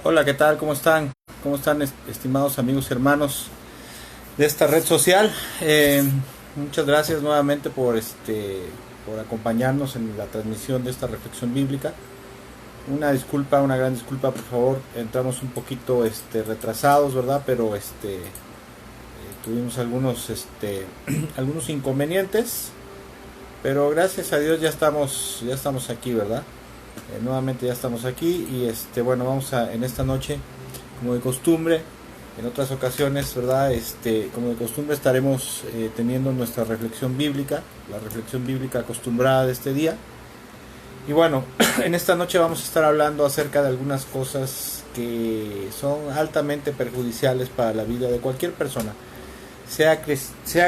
Hola, ¿qué tal? ¿Cómo están? ¿Cómo están, estimados amigos y hermanos de esta red social? Muchas gracias nuevamente por acompañarnos en la transmisión de esta reflexión bíblica. Una disculpa, una gran disculpa, por favor. Entramos un poquito retrasados, ¿verdad? Pero tuvimos algunos algunos inconvenientes, pero gracias a Dios ya estamos aquí, ¿verdad? Nuevamente ya estamos aquí y bueno, vamos a en esta noche, como de costumbre, en otras ocasiones, ¿verdad? Como de costumbre estaremos teniendo nuestra reflexión bíblica, la reflexión bíblica acostumbrada de este día. Y bueno, en esta noche vamos a estar hablando acerca de algunas cosas que son altamente perjudiciales para la vida de cualquier persona, sea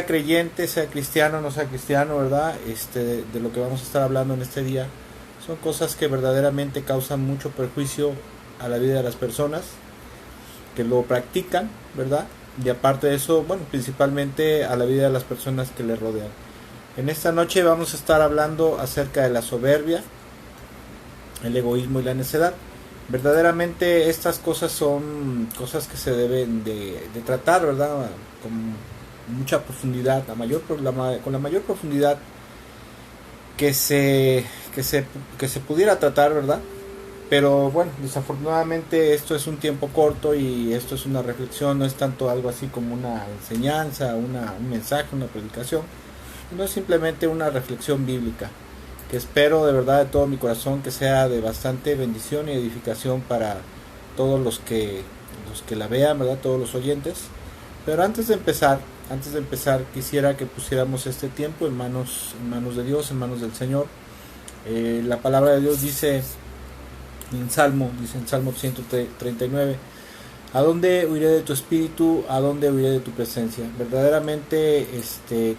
creyente, sea cristiano, no sea cristiano, ¿verdad? De lo que vamos a estar hablando en este día son cosas que verdaderamente causan mucho perjuicio a la vida de las personas que lo practican, ¿verdad? Y aparte de eso, bueno, principalmente a la vida de las personas que le rodean. En esta noche vamos a estar hablando acerca de la soberbia, el egoísmo y la necedad. Verdaderamente estas cosas son cosas que se deben de tratar, ¿verdad? Con mucha profundidad, con la mayor profundidad que se, que se pudiera tratar, ¿verdad? Pero bueno, desafortunadamente esto es un tiempo corto y esto es una reflexión, no es tanto algo así como una enseñanza, un mensaje, una predicación, no es simplemente una reflexión bíblica, que espero de verdad de todo mi corazón que sea de bastante bendición y edificación para todos los que la vean, ¿verdad? Todos los oyentes. Pero antes de empezar quisiera que pusiéramos este tiempo en manos de Dios, en manos del Señor. La palabra de Dios dice en Salmo 139, ¿a dónde huiré de tu espíritu? ¿A dónde huiré de tu presencia? Verdaderamente,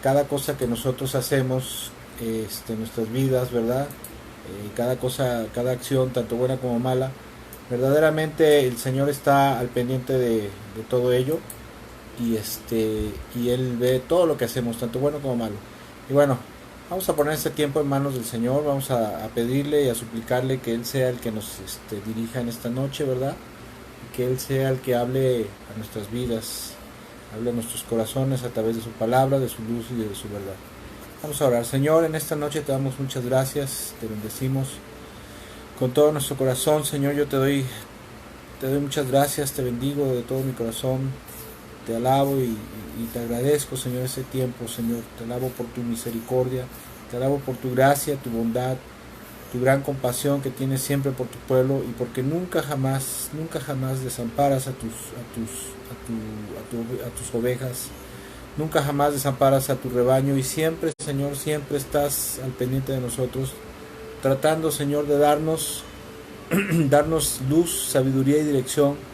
cada cosa que nosotros hacemos, en nuestras vidas, ¿verdad? Cada cosa, cada acción, tanto buena como mala, verdaderamente el Señor está al pendiente de todo ello y Él ve todo lo que hacemos, tanto bueno como malo. Y bueno, vamos a poner este tiempo en manos del Señor, vamos a pedirle y a suplicarle que Él sea el que nos dirija en esta noche, ¿verdad? Y que Él sea el que hable a nuestras vidas, hable a nuestros corazones a través de su palabra, de su luz y de su verdad. Vamos a orar. Señor, en esta noche te damos muchas gracias, te bendecimos con todo nuestro corazón. Señor, yo te doy muchas gracias, te bendigo de todo mi corazón, te alabo y te agradezco, Señor, ese tiempo, Señor. Te alabo por tu misericordia, te alabo por tu gracia, tu bondad, tu gran compasión que tienes siempre por tu pueblo y porque nunca jamás desamparas a tus ovejas, nunca jamás desamparas a tu rebaño y siempre, Señor, siempre estás al pendiente de nosotros, tratando, Señor, de darnos luz, sabiduría y dirección.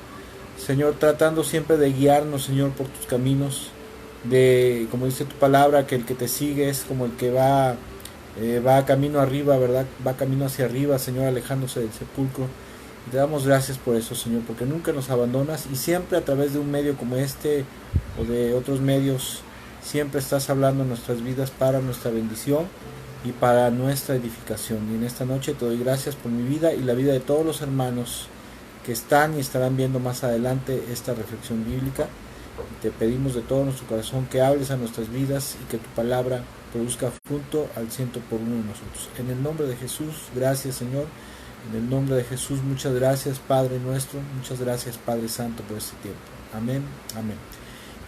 Señor, tratando siempre de guiarnos, Señor, por tus caminos, como dice tu palabra, que el que te sigue es como el que va camino arriba, ¿verdad? Va camino hacia arriba, Señor, alejándose del sepulcro. Y te damos gracias por eso, Señor, porque nunca nos abandonas y siempre a través de un medio como este o de otros medios, siempre estás hablando en nuestras vidas para nuestra bendición y para nuestra edificación. Y en esta noche te doy gracias por mi vida y la vida de todos los hermanos que están y estarán viendo más adelante esta reflexión bíblica. Y te pedimos de todo nuestro corazón que hables a nuestras vidas y que tu palabra produzca fruto al 100 por 1 de nosotros. En el nombre de Jesús, gracias, Señor. En el nombre de Jesús, muchas gracias, Padre nuestro. Muchas gracias, Padre Santo, por este tiempo. Amén, amén.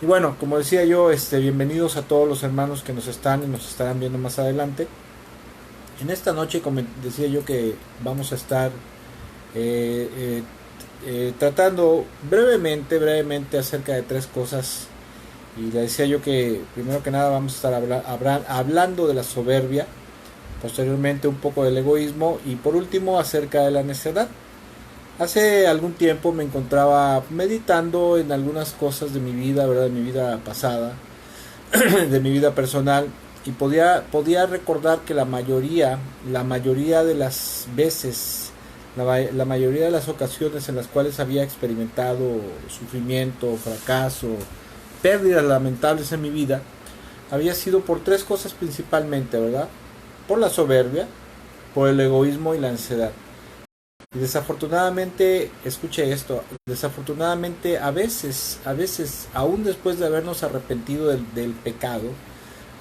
Y bueno, como decía yo, bienvenidos a todos los hermanos que nos están y nos estarán viendo más adelante. En esta noche, como decía yo, que vamos a estar tratando brevemente acerca de tres cosas. Y le decía yo que primero que nada vamos a estar hablando de la soberbia, posteriormente un poco del egoísmo y por último acerca de la necedad. Hace algún tiempo me encontraba meditando en algunas cosas de mi vida, ¿verdad? De mi vida pasada, de mi vida personal, y podía recordar que la mayoría de las veces, la mayoría de las ocasiones en las cuales había experimentado sufrimiento, fracaso, pérdidas lamentables en mi vida, había sido por tres cosas principalmente, ¿verdad? Por la soberbia, por el egoísmo y la ansiedad. Y desafortunadamente, escuche esto, desafortunadamente a veces, aún después de habernos arrepentido del pecado,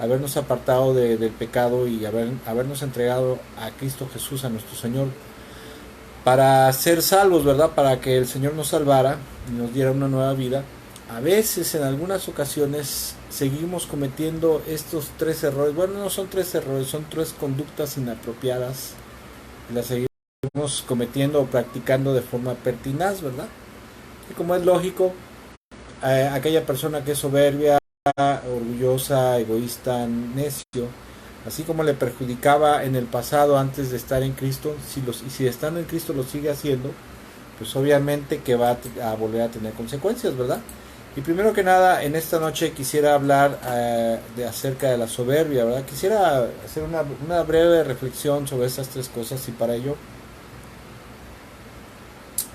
habernos apartado del pecado y habernos entregado a Cristo Jesús, a nuestro Señor, para ser salvos, ¿verdad? Para que el Señor nos salvara y nos diera una nueva vida. A veces, en algunas ocasiones, seguimos cometiendo estos tres errores. Bueno, no son tres errores, son tres conductas inapropiadas. Y las seguimos cometiendo o practicando de forma pertinaz, ¿verdad? Y como es lógico, aquella persona que es soberbia, orgullosa, egoísta, necio, así como le perjudicaba en el pasado antes de estar en Cristo, si estando en Cristo lo sigue haciendo, pues obviamente que va a volver a tener consecuencias, ¿verdad? Y primero que nada, en esta noche quisiera hablar acerca de la soberbia, ¿verdad? Quisiera hacer una breve reflexión sobre estas tres cosas y para ello,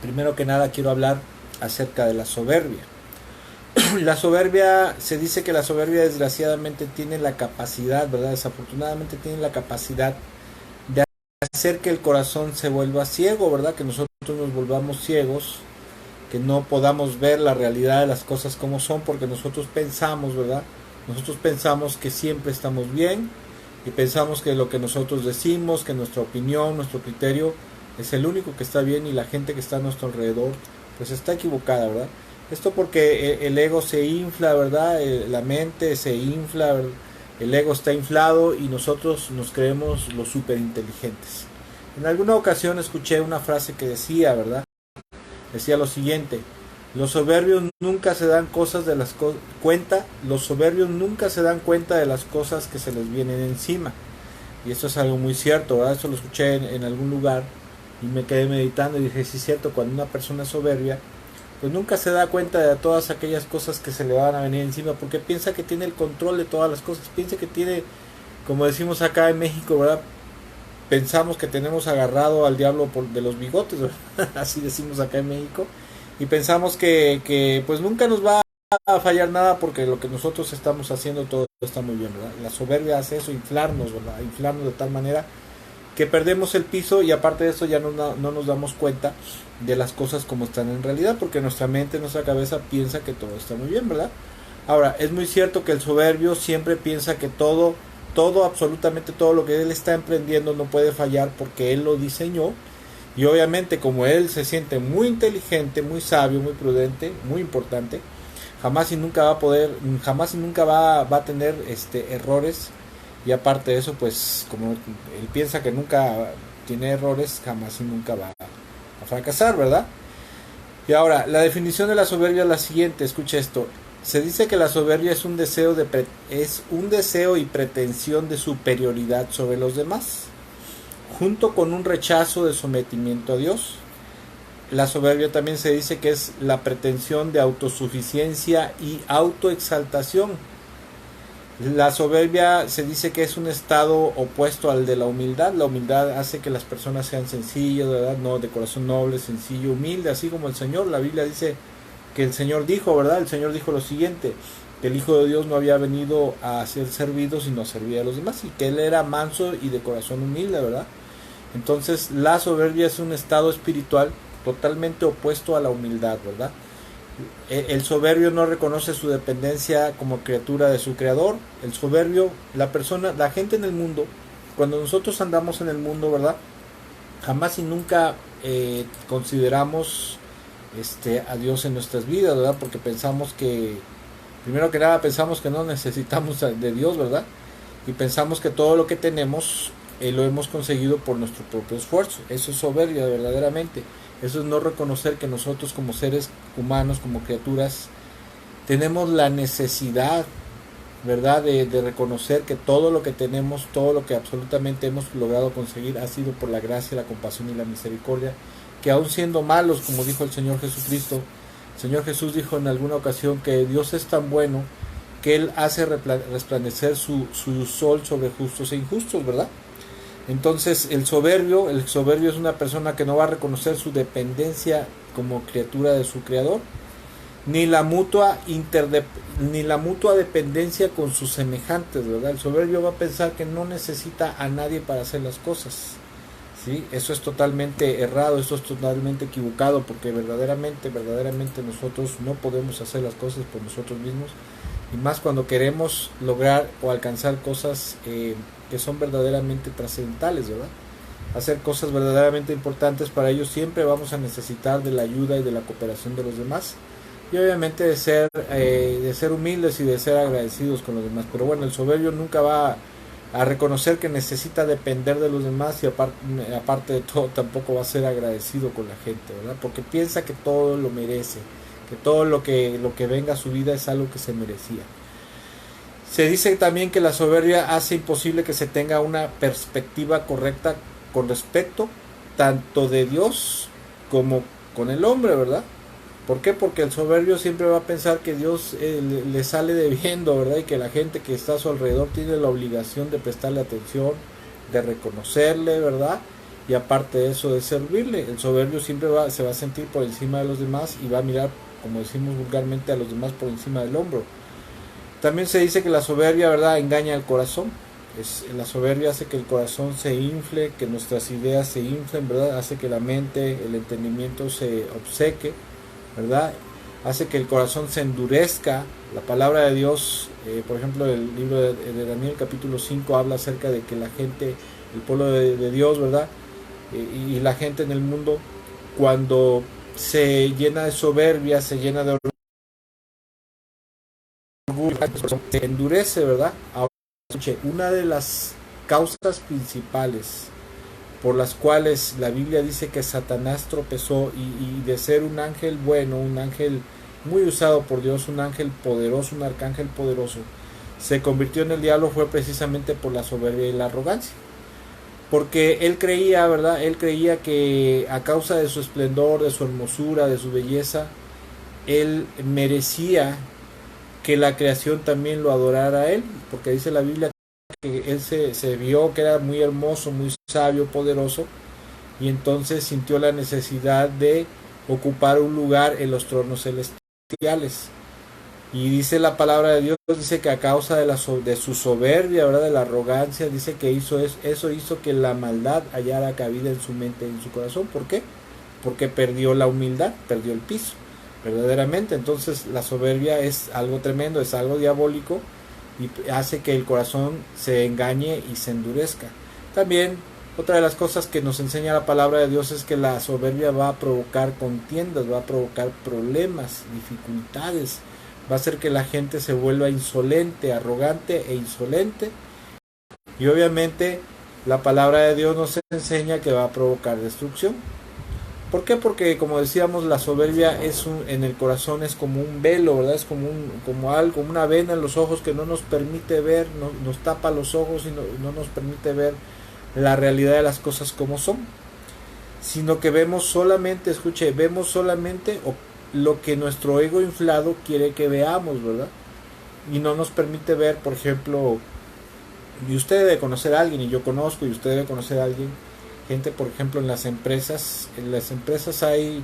primero que nada quiero hablar acerca de la soberbia. La soberbia, se dice que la soberbia desgraciadamente tiene la capacidad, ¿verdad? Desafortunadamente tiene la capacidad de hacer que el corazón se vuelva ciego, ¿verdad? Que nosotros nos volvamos ciegos, que no podamos ver la realidad de las cosas como son, porque nosotros pensamos, ¿verdad? Nosotros pensamos que siempre estamos bien y pensamos que lo que nosotros decimos, que nuestra opinión, nuestro criterio es el único que está bien y la gente que está a nuestro alrededor pues está equivocada, ¿verdad? Esto porque el ego se infla, ¿verdad? La mente se infla, ¿verdad? El ego está inflado y nosotros nos creemos los súper inteligentes. En alguna ocasión escuché una frase que decía, ¿verdad? Decía lo siguiente: los soberbios nunca se dan los soberbios nunca se dan cuenta de las cosas que se les vienen encima. Y eso es algo muy cierto, ¿verdad? Eso lo escuché en algún lugar y me quedé meditando y dije, sí es cierto, cuando una persona es soberbia, pues nunca se da cuenta de todas aquellas cosas que se le van a venir encima, porque piensa que tiene el control de todas las cosas, piensa que tiene, como decimos acá en México, ¿verdad? Pensamos que tenemos agarrado al diablo de los bigotes, ¿verdad? Así decimos acá en México, y pensamos que pues nunca nos va a fallar nada porque lo que nosotros estamos haciendo todo está muy bien, ¿verdad? La soberbia hace eso, inflarnos, ¿verdad? Inflarnos de tal manera que perdemos el piso y aparte de eso ya no nos damos cuenta de las cosas como están en realidad, porque nuestra mente, nuestra cabeza piensa que todo está muy bien, ¿verdad? Ahora, es muy cierto que el soberbio siempre piensa que todo, absolutamente todo lo que él está emprendiendo no puede fallar porque él lo diseñó, y obviamente como él se siente muy inteligente, muy sabio, muy prudente, muy importante, jamás y nunca va a tener errores. Y aparte de eso, pues como él piensa que nunca tiene errores, jamás y nunca va a fracasar, ¿verdad? Y ahora, la definición de la soberbia es la siguiente, escucha esto. Se dice que la soberbia es un deseo y pretensión de superioridad sobre los demás, junto con un rechazo de sometimiento a Dios. La soberbia también se dice que es la pretensión de autosuficiencia y autoexaltación. La soberbia se dice que es un estado opuesto al de la humildad. La humildad hace que las personas sean sencillas, ¿verdad? No, de corazón noble, sencillo, humilde, así como el Señor. La Biblia dice que el Señor dijo, ¿verdad? El Señor dijo lo siguiente, que el Hijo de Dios no había venido a ser servido, sino a servir a los demás, y que Él era manso y de corazón humilde, ¿verdad? Entonces, la soberbia es un estado espiritual totalmente opuesto a la humildad, ¿verdad? El soberbio no reconoce su dependencia como criatura de su creador. El soberbio, la gente en el mundo, cuando nosotros andamos en el mundo, ¿verdad? Jamás y nunca consideramos a Dios en nuestras vidas, ¿verdad? Porque pensamos que, primero que nada, pensamos que no necesitamos de Dios, ¿verdad? Y pensamos que todo lo que tenemos lo hemos conseguido por nuestro propio esfuerzo. Eso es soberbia, verdaderamente. Eso es no reconocer que nosotros como seres humanos, como criaturas, tenemos la necesidad, ¿verdad? De reconocer que todo lo que tenemos, todo lo que absolutamente hemos logrado conseguir ha sido por la gracia, la compasión y la misericordia, que aun siendo malos, como dijo el Señor Jesucristo, el Señor Jesús dijo en alguna ocasión que Dios es tan bueno que Él hace resplandecer su sol sobre justos e injustos, ¿verdad? Entonces el soberbio es una persona que no va a reconocer su dependencia como criatura de su creador, ni la mutua dependencia con sus semejantes, ¿verdad? El soberbio va a pensar que no necesita a nadie para hacer las cosas, ¿sí? Eso es totalmente errado, eso es totalmente equivocado, porque verdaderamente, verdaderamente nosotros no podemos hacer las cosas por nosotros mismos, y más cuando queremos lograr o alcanzar cosas que son verdaderamente trascendentales, ¿verdad? Hacer cosas verdaderamente importantes para ellos, siempre vamos a necesitar de la ayuda y de la cooperación de los demás, y obviamente de ser humildes y de ser agradecidos con los demás. Pero bueno, el soberbio nunca va a reconocer que necesita depender de los demás, y aparte de todo tampoco va a ser agradecido con la gente, ¿verdad? Porque piensa que todo lo merece, que todo lo que venga a su vida es algo que se merecía. Se dice también que la soberbia hace imposible que se tenga una perspectiva correcta con respecto tanto de Dios como con el hombre, ¿verdad? ¿Por qué? Porque el soberbio siempre va a pensar que Dios le sale debiendo, ¿verdad? Y que la gente que está a su alrededor tiene la obligación de prestarle atención, de reconocerle, ¿verdad? Y aparte de eso, de servirle. El soberbio siempre se va a sentir por encima de los demás y va a mirar, como decimos vulgarmente, a los demás por encima del hombro. También se dice que la soberbia, ¿verdad?, engaña al corazón. La soberbia hace que el corazón se infle, que nuestras ideas se inflen, ¿verdad? Hace que la mente, el entendimiento se obceque, ¿verdad? Hace que el corazón se endurezca. La palabra de Dios, por ejemplo, el libro de Daniel capítulo 5 habla acerca de que la gente, el pueblo de Dios, ¿verdad? Y la gente en el mundo, cuando se llena de soberbia, se llena de orgullo, se endurece, ¿verdad? Ahora, una de las causas principales por las cuales la Biblia dice que Satanás tropezó y de ser un ángel bueno, un ángel muy usado por Dios, un ángel poderoso, un arcángel poderoso, se convirtió en el diablo, fue precisamente por la soberbia y la arrogancia. Porque él creía, ¿verdad? Él creía que a causa de su esplendor, de su hermosura, de su belleza, él merecía que la creación también lo adorara a él, porque dice la Biblia que él se vio que era muy hermoso, muy sabio, poderoso, y entonces sintió la necesidad de ocupar un lugar en los tronos celestiales. Y dice la palabra de Dios, dice que a causa de su soberbia, ¿verdad?, de la arrogancia, dice que eso hizo que la maldad hallara cabida en su mente y en su corazón. ¿Por qué? Porque perdió la humildad, perdió el piso, verdaderamente. Entonces la soberbia es algo tremendo, es algo diabólico, y hace que el corazón se engañe y se endurezca. También otra de las cosas que nos enseña la palabra de Dios es que la soberbia va a provocar contiendas, va a provocar problemas, dificultades, va a hacer que la gente se vuelva insolente, arrogante e insolente, y obviamente la palabra de Dios nos enseña que va a provocar destrucción. ¿Por qué? Porque, como decíamos, la soberbia en el corazón es como un velo, ¿verdad? Es como algo, una vena en los ojos que no nos permite ver, nos tapa los ojos y no nos permite ver la realidad de las cosas como son, sino que vemos solamente, vemos solamente lo que nuestro ego inflado quiere que veamos, ¿verdad? Y no nos permite ver, por ejemplo, y usted debe conocer a alguien, y yo conozco, y usted debe conocer a alguien, gente, por ejemplo, en las empresas hay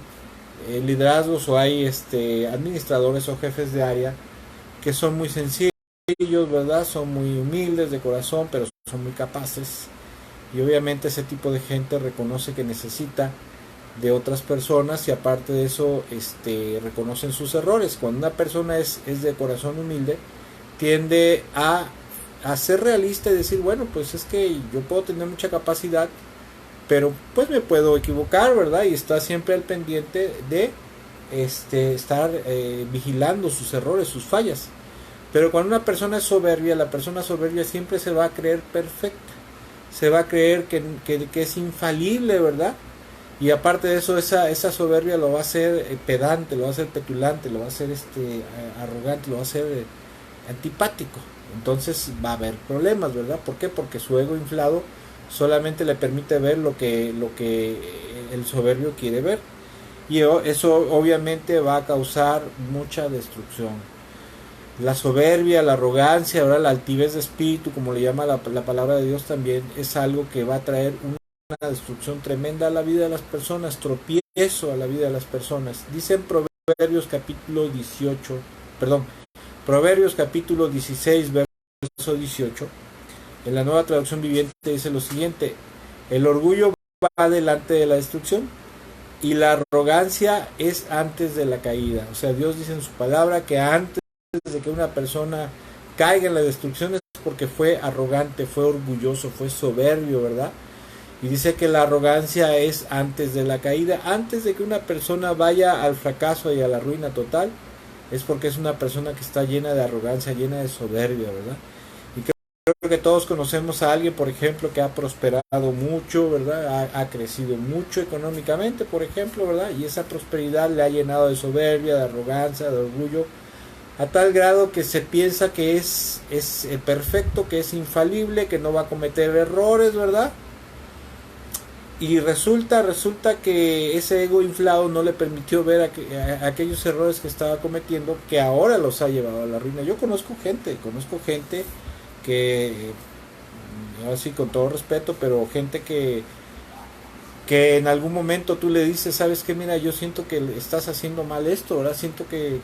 liderazgos, o hay administradores o jefes de área que son muy sencillos, ¿verdad? Son muy humildes de corazón, pero son muy capaces, y obviamente ese tipo de gente reconoce que necesita de otras personas, y aparte de eso reconocen sus errores. Cuando una persona es de corazón humilde, tiende a ser realista y decir, bueno, pues es que yo puedo tener mucha capacidad, pero pues me puedo equivocar, ¿verdad? Y está siempre al pendiente de estar vigilando sus errores, sus fallas. Pero cuando una persona es soberbia, la persona soberbia siempre se va a creer perfecta, se va a creer que es infalible, ¿verdad? Y aparte de eso, esa soberbia lo va a hacer pedante, lo va a hacer petulante, lo va a hacer arrogante, lo va a hacer antipático. Entonces va a haber problemas, ¿verdad? ¿Por qué? Porque su ego inflado solamente le permite ver lo que el soberbio quiere ver, y eso obviamente va a causar mucha destrucción. La soberbia, la arrogancia, ahora la altivez de espíritu, como le llama la palabra de Dios, también es algo que va a traer una destrucción tremenda a la vida de las personas, tropiezo a la vida de las personas. Dice en Proverbios capítulo 18, perdón, Proverbios capítulo 16, verso 18, en la Nueva Traducción Viviente dice lo siguiente: el orgullo va delante de la destrucción y la arrogancia es antes de la caída. O sea, Dios dice en su palabra que antes de que una persona caiga en la destrucción es porque fue arrogante, fue orgulloso, fue soberbio, ¿verdad? Y dice que la arrogancia es antes de la caída, antes de que una persona vaya al fracaso y a la ruina total, es porque es una persona que está llena de arrogancia, llena de soberbia, ¿verdad? Y creo que todos conocemos a alguien, por ejemplo, que ha prosperado mucho, ¿verdad? Ha crecido mucho económicamente, por ejemplo, ¿verdad? Y esa prosperidad le ha llenado de soberbia, de arrogancia, de orgullo, a tal grado que se piensa que es perfecto, que es infalible, que no va a cometer errores, ¿verdad? Y resulta que ese ego inflado no le permitió ver aquellos errores que estaba cometiendo, que ahora los ha llevado a la ruina. Yo conozco gente que, así con todo respeto, pero gente que en algún momento tú le dices, sabes que mira, yo siento que estás haciendo mal esto, ahora siento que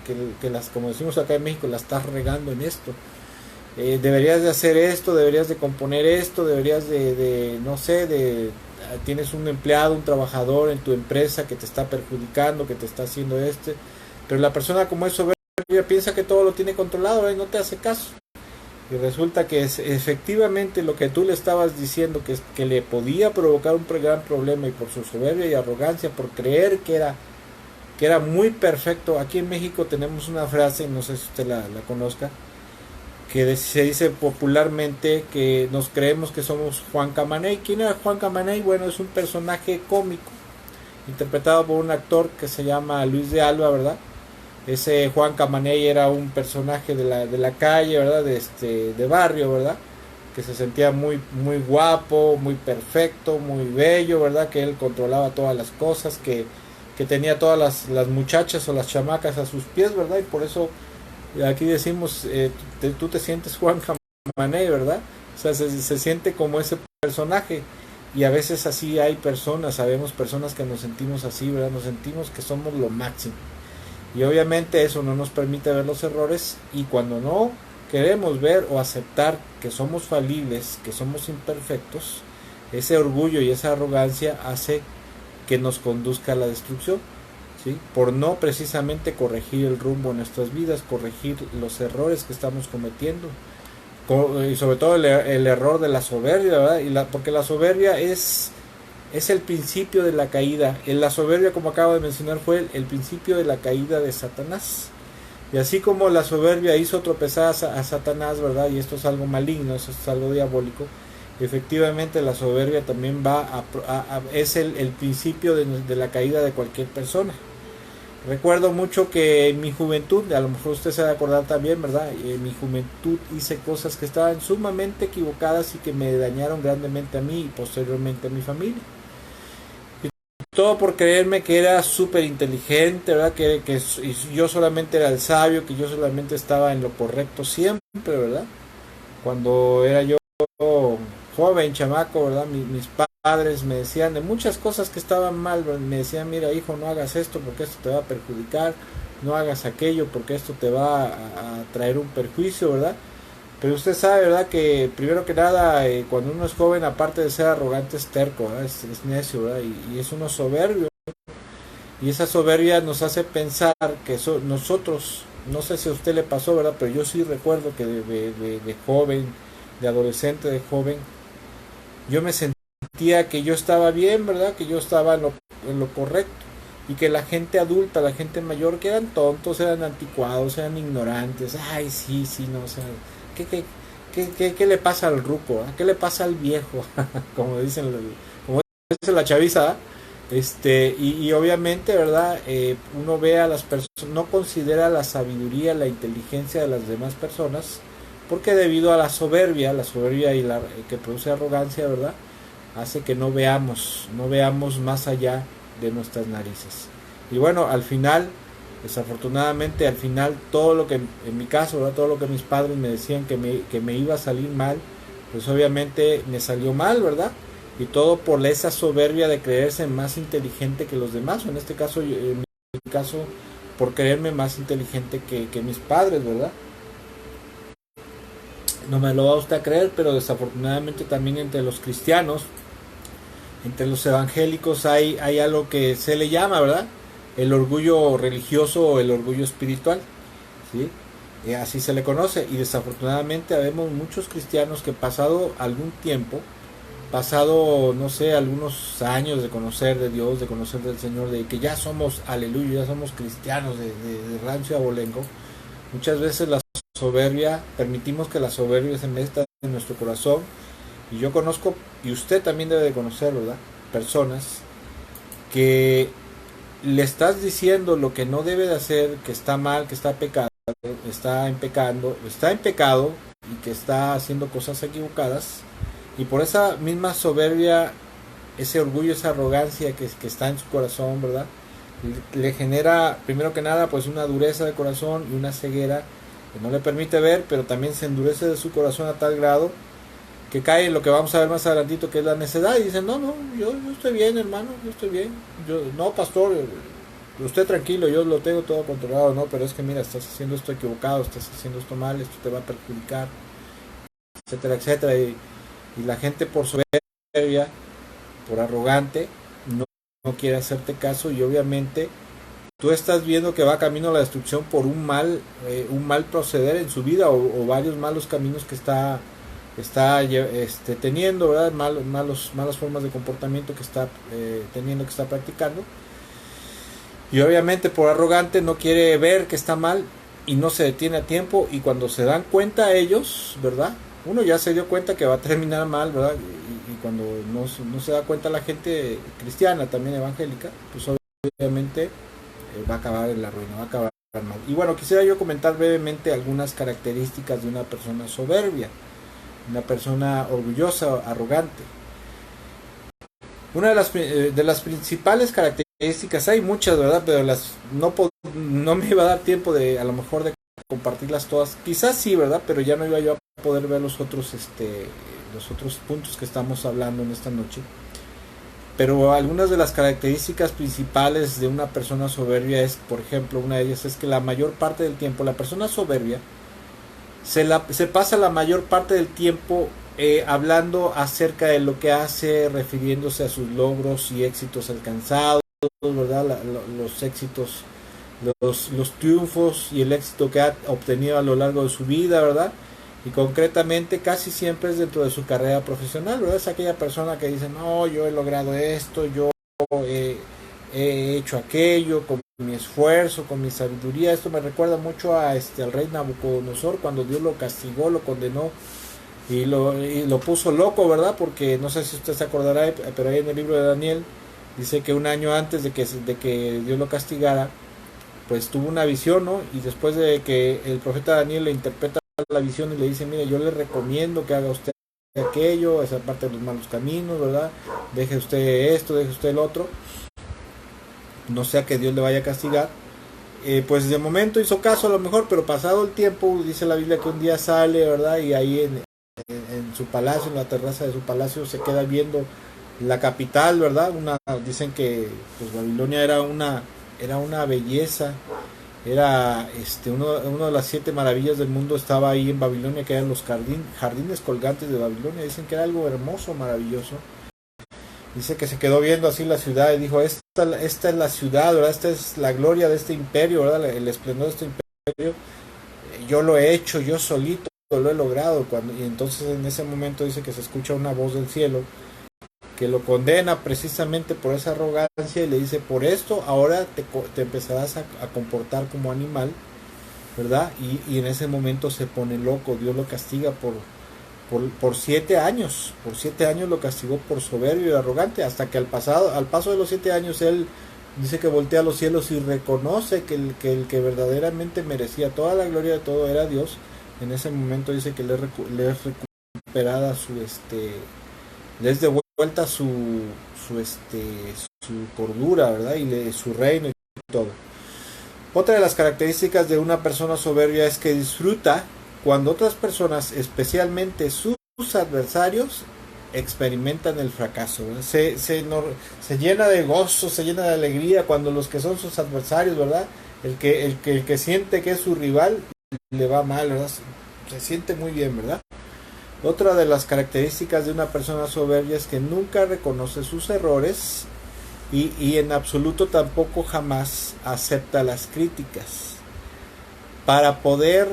las, como decimos acá en México, la estás regando en esto. Deberías de hacer esto, deberías de componer esto, deberías no sé, tienes un empleado, un trabajador en tu empresa que te está perjudicando, que te está haciendo pero la persona como es soberbia piensa que todo lo tiene controlado y no te hace caso. Y resulta que es efectivamente lo que tú le estabas diciendo, que le podía provocar un gran problema, y por su soberbia y arrogancia, por creer que era muy perfecto. Aquí en México tenemos una frase, no sé si usted la conozca, que se dice popularmente que nos creemos que somos Juan Camaney. ¿Quién era Juan Camaney? Bueno, es un personaje cómico interpretado por un actor que se llama Luis de Alba, ¿verdad? Ese Juan Camaney era un personaje de la calle, ¿verdad? De barrio, ¿verdad? Que se sentía muy, muy guapo, muy perfecto, muy bello, ¿verdad? Que él controlaba todas las cosas, que tenía todas las muchachas o las chamacas a sus pies, ¿verdad? Y por eso aquí decimos, tú te sientes Juan Camaney, ¿verdad? O sea, se siente como ese personaje. Y a veces así hay personas, sabemos personas que nos sentimos así, ¿verdad? Nos sentimos que somos lo máximo. Y obviamente eso no nos permite ver los errores, y cuando no queremos ver o aceptar que somos falibles, que somos imperfectos, ese orgullo y esa arrogancia hace que nos conduzca a la destrucción, ¿sí? Por no precisamente corregir el rumbo de nuestras vidas, corregir los errores que estamos cometiendo, y sobre todo el error de la soberbia, ¿verdad? Porque la soberbia es el principio de la caída. La soberbia, como acabo de mencionar, fue el principio de la caída de Satanás. Y así como la soberbia hizo tropezar a Satanás, ¿verdad? Y esto es algo maligno, eso es algo diabólico. Efectivamente, la soberbia también es el principio de la caída de cualquier persona. Recuerdo mucho que en mi juventud, a lo mejor usted se va a acordar también, ¿verdad? En mi juventud hice cosas que estaban sumamente equivocadas y que me dañaron grandemente a mí y posteriormente a mi familia. Todo por creerme que era súper inteligente, ¿verdad? Que yo solamente era el sabio, que yo solamente estaba en lo correcto siempre, ¿verdad? Cuando era yo joven, chamaco, ¿verdad? Mis padres me decían de muchas cosas que estaban mal, ¿verdad? Me decían, mira hijo, no hagas esto porque esto te va a perjudicar, no hagas aquello porque esto te va a traer un perjuicio, ¿verdad? Pero usted sabe, ¿verdad? Que primero que nada, cuando uno es joven, aparte de ser arrogante, es terco, ¿verdad? Es necio, ¿verdad? Y es uno soberbio. Y esa soberbia nos hace pensar que nosotros, no sé si a usted le pasó, ¿verdad? Pero yo sí recuerdo que de joven, de adolescente, de joven, yo me sentía que yo estaba bien, ¿verdad? Que yo estaba en lo correcto. Y que la gente adulta, la gente mayor, que eran tontos, eran anticuados, eran ignorantes. Ay, sí, no, o sea, ¿qué le pasa al ruco? ¿Qué le pasa al viejo? como dice la chaviza. Y obviamente, ¿verdad? Uno ve a las personas, no considera la sabiduría, la inteligencia de las demás personas, porque debido a la soberbia y que produce arrogancia, ¿verdad? Hace que no veamos más allá de nuestras narices. Y bueno, al final, desafortunadamente, al final, todo lo que, en mi caso, ¿verdad? Todo lo que mis padres me decían que me iba a salir mal, pues obviamente me salió mal, ¿verdad? Y todo por esa soberbia de creerse más inteligente que los demás, o en este caso, por creerme más inteligente que mis padres, ¿verdad? No me lo va usted a creer, pero desafortunadamente también entre los cristianos entre los evangélicos hay algo que se le llama, ¿verdad? El orgullo religioso o el orgullo espiritual, ¿sí? Así se le conoce, y desafortunadamente vemos muchos cristianos que pasado algún tiempo, pasado, no sé, algunos años de conocer de Dios, de conocer del Señor, de que ya somos, aleluya, ya somos cristianos de rancio abolengo, muchas veces la soberbia, permitimos que la soberbia se meta en nuestro corazón. Y yo conozco, y usted también debe de conocer, ¿verdad? Personas que le estás diciendo lo que no debe de hacer, que está mal, que está pecado, está en pecado y que está haciendo cosas equivocadas, y por esa misma soberbia, ese orgullo, esa arrogancia que está en su corazón, ¿verdad? Le genera, primero que nada, pues una dureza de corazón y una ceguera que no le permite ver, pero también se endurece de su corazón a tal grado que cae en lo que vamos a ver más adelantito, que es la necedad, y dicen, no, yo estoy bien, hermano, yo estoy bien, no, pastor, usted tranquilo, yo lo tengo todo controlado, no, pero es que mira, estás haciendo esto equivocado, estás haciendo esto mal, esto te va a perjudicar, etcétera, etcétera, y la gente por soberbia, por arrogante, no quiere hacerte caso, y obviamente tú estás viendo que va camino a la destrucción por un mal proceder en su vida, o varios malos caminos que está teniendo, ¿verdad? Malas formas de comportamiento que está teniendo, que está practicando, y obviamente por arrogante no quiere ver que está mal y no se detiene a tiempo, y cuando se dan cuenta ellos, ¿verdad? Uno ya se dio cuenta que va a terminar mal, ¿verdad? Y cuando no se da cuenta la gente cristiana, también evangélica, pues obviamente va a acabar en la ruina, va a acabar mal. Y bueno, quisiera yo comentar brevemente algunas características de una persona soberbia, una persona orgullosa, arrogante. Una de las principales características, hay muchas, ¿verdad? Pero no me iba a dar tiempo de, a lo mejor, de compartirlas todas. Quizás sí, ¿verdad? Pero ya no iba yo a poder ver los otros puntos que estamos hablando en esta noche. Pero algunas de las características principales de una persona soberbia es, por ejemplo, una de ellas es que la mayor parte del tiempo, la persona soberbia se pasa la mayor parte del tiempo hablando acerca de lo que hace, refiriéndose a sus logros y éxitos alcanzados, ¿verdad? Los éxitos, los triunfos y el éxito que ha obtenido a lo largo de su vida, ¿verdad? Y concretamente casi siempre es dentro de su carrera profesional, ¿verdad? Es aquella persona que dice, no, yo he logrado esto, yo he hecho aquello con mi esfuerzo, con mi sabiduría. Esto me recuerda mucho al rey Nabucodonosor, cuando Dios lo castigó, lo condenó y lo puso loco, ¿verdad? Porque no sé si usted se acordará, pero ahí en el libro de Daniel dice que un año antes de que Dios lo castigara, pues tuvo una visión, ¿no? Y después de que el profeta Daniel le interpreta la visión y le dice, mire, yo le recomiendo que haga usted aquello, esa parte de los malos caminos, ¿verdad? Deje usted esto, deje usted el otro, no sea que Dios le vaya a castigar. Pues de momento hizo caso a lo mejor, pero pasado el tiempo, dice la Biblia que un día sale, ¿verdad? Y ahí en su palacio, en la terraza de su palacio, se queda viendo la capital, ¿verdad? Dicen que pues Babilonia era una belleza, era una de las 7 maravillas del mundo, estaba ahí en Babilonia, que eran los jardines colgantes de Babilonia. Dicen que era algo hermoso, maravilloso. Dice que se quedó viendo así la ciudad y dijo, esta es la ciudad, ¿verdad? Esta es la gloria de este imperio, ¿verdad? El esplendor de este imperio. Yo lo he hecho, yo solito lo he logrado. Y entonces en ese momento dice que se escucha una voz del cielo que lo condena precisamente por esa arrogancia y le dice, por esto ahora te empezarás a comportar como animal, ¿verdad? Y en ese momento se pone loco. Dios lo castiga por 7 años. Por 7 años lo castigó por soberbio y arrogante, hasta que al paso de los 7 años él dice que voltea a los cielos y reconoce que el que verdaderamente merecía toda la gloria de todo era Dios. En ese momento dice que le es recuperada le es devuelta su cordura, ¿verdad? Y su reino y todo. Otra de las características de una persona soberbia es que disfruta cuando otras personas, especialmente sus adversarios, experimentan el fracaso. Se llena de gozo, se llena de alegría cuando los que son sus adversarios, ¿verdad? El que siente que es su rival le va mal, ¿verdad? Se siente muy bien, ¿verdad? Otra de las características de una persona soberbia es que nunca reconoce sus errores y en absoluto tampoco jamás acepta las críticas. Para poder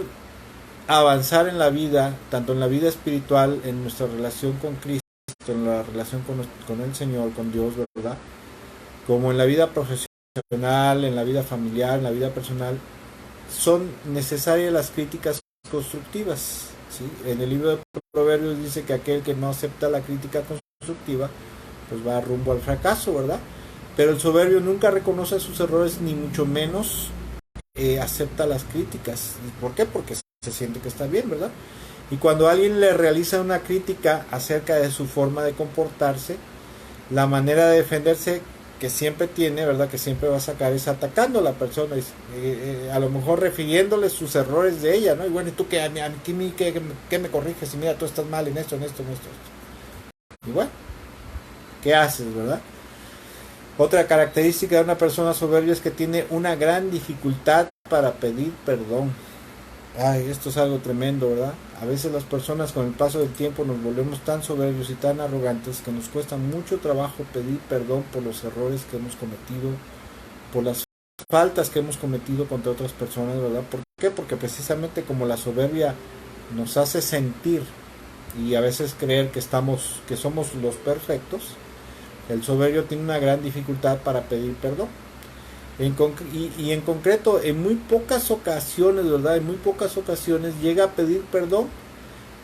avanzar en la vida, tanto en la vida espiritual, en nuestra relación con Cristo, en la relación con el Señor, con Dios, ¿verdad? Como en la vida profesional, en la vida familiar, en la vida personal, son necesarias las críticas constructivas, ¿sí? En el libro de Proverbios dice que aquel que no acepta la crítica constructiva, pues va rumbo al fracaso, ¿verdad? Pero el soberbio nunca reconoce sus errores, ni mucho menos acepta las críticas. ¿Por qué? Porque se siente que está bien, ¿verdad? Y cuando alguien le realiza una crítica acerca de su forma de comportarse, la manera de defenderse que siempre tiene, ¿verdad? Que siempre va a sacar es atacando a la persona, a lo mejor refiriéndole sus errores de ella, ¿no? Y bueno, ¿y tú qué me corriges? Y mira, tú estás mal en esto. Y bueno, ¿qué haces, verdad? Otra característica de una persona soberbia es que tiene una gran dificultad para pedir perdón. Ay, esto es algo tremendo, ¿verdad? A veces las personas con el paso del tiempo nos volvemos tan soberbios y tan arrogantes que nos cuesta mucho trabajo pedir perdón por los errores que hemos cometido, por las faltas que hemos cometido contra otras personas, ¿verdad? ¿Por qué? Porque precisamente como la soberbia nos hace sentir y a veces creer que somos los perfectos, el soberbio tiene una gran dificultad para pedir perdón. Y en concreto, en muy pocas ocasiones, ¿verdad? En muy pocas ocasiones llega a pedir perdón,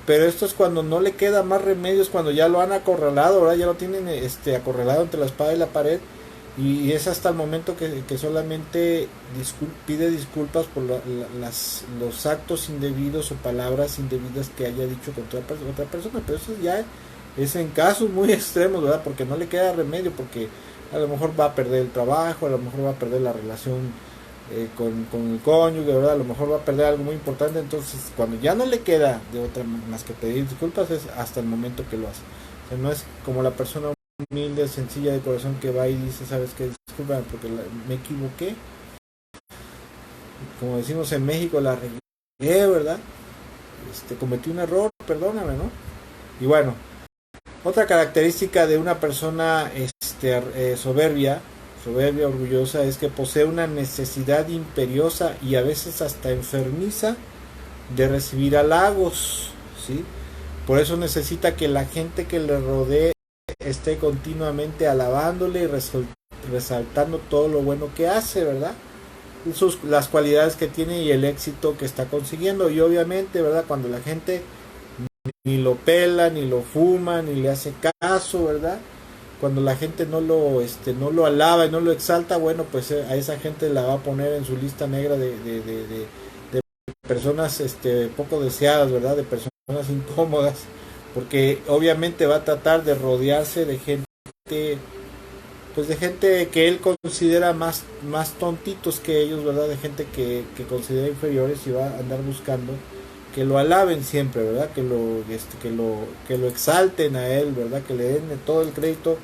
pero esto es cuando no le queda más remedios, cuando ya lo han acorralado, ¿verdad? Ya lo tienen acorralado entre la espada y la pared, y es hasta el momento que solamente pide disculpas por los actos indebidos o palabras indebidas que haya dicho contra otra persona, pero eso ya es en casos muy extremos, ¿verdad? Porque no le queda remedio, porque a lo mejor va a perder el trabajo, a lo mejor va a perder la relación con el cónyuge, ¿verdad? A lo mejor va a perder algo muy importante. Entonces, cuando ya no le queda de otra más que pedir disculpas, es hasta el momento que lo hace. O sea, no es como la persona humilde, sencilla de corazón que va y dice, ¿sabes qué? Disculpa porque me equivoqué. Como decimos en México, la regué, ¿verdad? Cometí un error, perdóname, ¿no? Y bueno, otra característica de una persona soberbia, orgullosa, es que posee una necesidad imperiosa y a veces hasta enfermiza de recibir halagos, ¿sí? Por eso necesita que la gente que le rodee esté continuamente alabándole y resaltando todo lo bueno que hace, ¿verdad? Las cualidades que tiene y el éxito que está consiguiendo. Y obviamente, ¿verdad? Cuando la gente ni lo pela, ni lo fuma, ni le hace caso, ¿verdad? Cuando la gente no lo alaba y no lo exalta, bueno, pues a esa gente la va a poner en su lista negra de personas poco deseadas, ¿verdad? De personas incómodas, porque obviamente va a tratar de rodearse de gente, pues de gente que él considera más tontitos que ellos, ¿verdad? De gente que considera inferiores, y va a andar buscando que lo alaben siempre, ¿verdad? Que lo exalten a él, ¿verdad? Que le den todo el crédito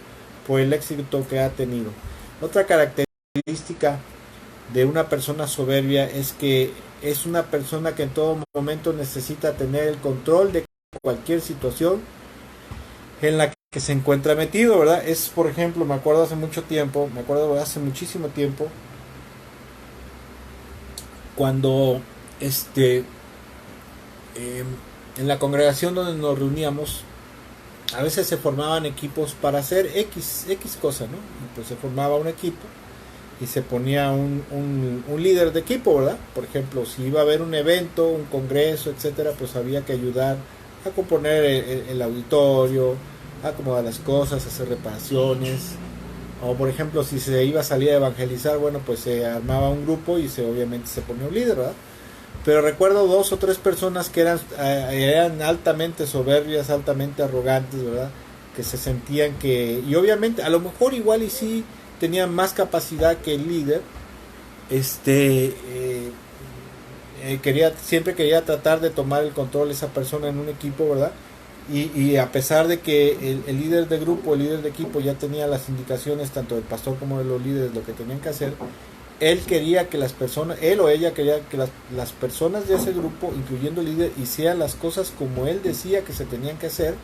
por el éxito que ha tenido. Otra característica de una persona soberbia es que es una persona que en todo momento necesita tener el control de cualquier situación en la que se encuentra metido, ¿verdad? Es, por ejemplo, me acuerdo hace muchísimo tiempo, cuando en la congregación donde nos reuníamos, a veces se formaban equipos para hacer X cosa, ¿no? Y pues se formaba un equipo y se ponía un líder de equipo, ¿verdad? Por ejemplo, si iba a haber un evento, un congreso, etcétera, pues había que ayudar a componer el auditorio, a acomodar las cosas, hacer reparaciones. O por ejemplo, si se iba a salir a evangelizar, bueno, pues se armaba un grupo y obviamente se ponía un líder, ¿verdad? Pero recuerdo 2 o 3 personas que eran altamente soberbias, altamente arrogantes, ¿verdad? Que se sentían y obviamente a lo mejor igual y sí tenían más capacidad que el líder, siempre quería tratar de tomar el control de esa persona en un equipo, ¿verdad? Y a pesar de que el líder de grupo, el líder de equipo ya tenía las indicaciones tanto del pastor como de los líderes lo que tenían que hacer, él quería que las personas, él o ella quería que las personas de ese grupo, incluyendo el líder, hicieran las cosas como él decía que se tenían que hacer,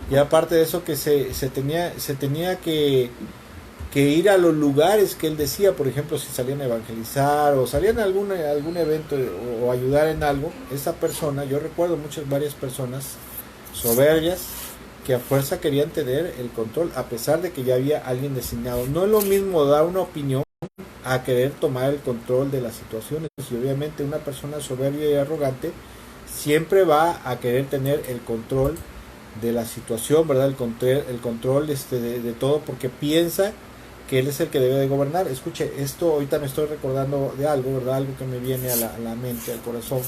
y aparte de eso que se tenía que ir a los lugares que él decía, por ejemplo, si salían a evangelizar o salían a algún evento o ayudar en algo, esa persona, yo recuerdo varias personas soberbias que a fuerza querían tener el control a pesar de que ya había alguien designado. No es lo mismo dar una opinión a querer tomar el control de las situaciones, y obviamente una persona soberbia y arrogante siempre va a querer tener el control de la situación, ¿verdad? El control de todo, porque piensa que él es el que debe de gobernar. Escuche, esto ahorita me estoy recordando de algo, ¿verdad? Algo que me viene a la mente, al corazón,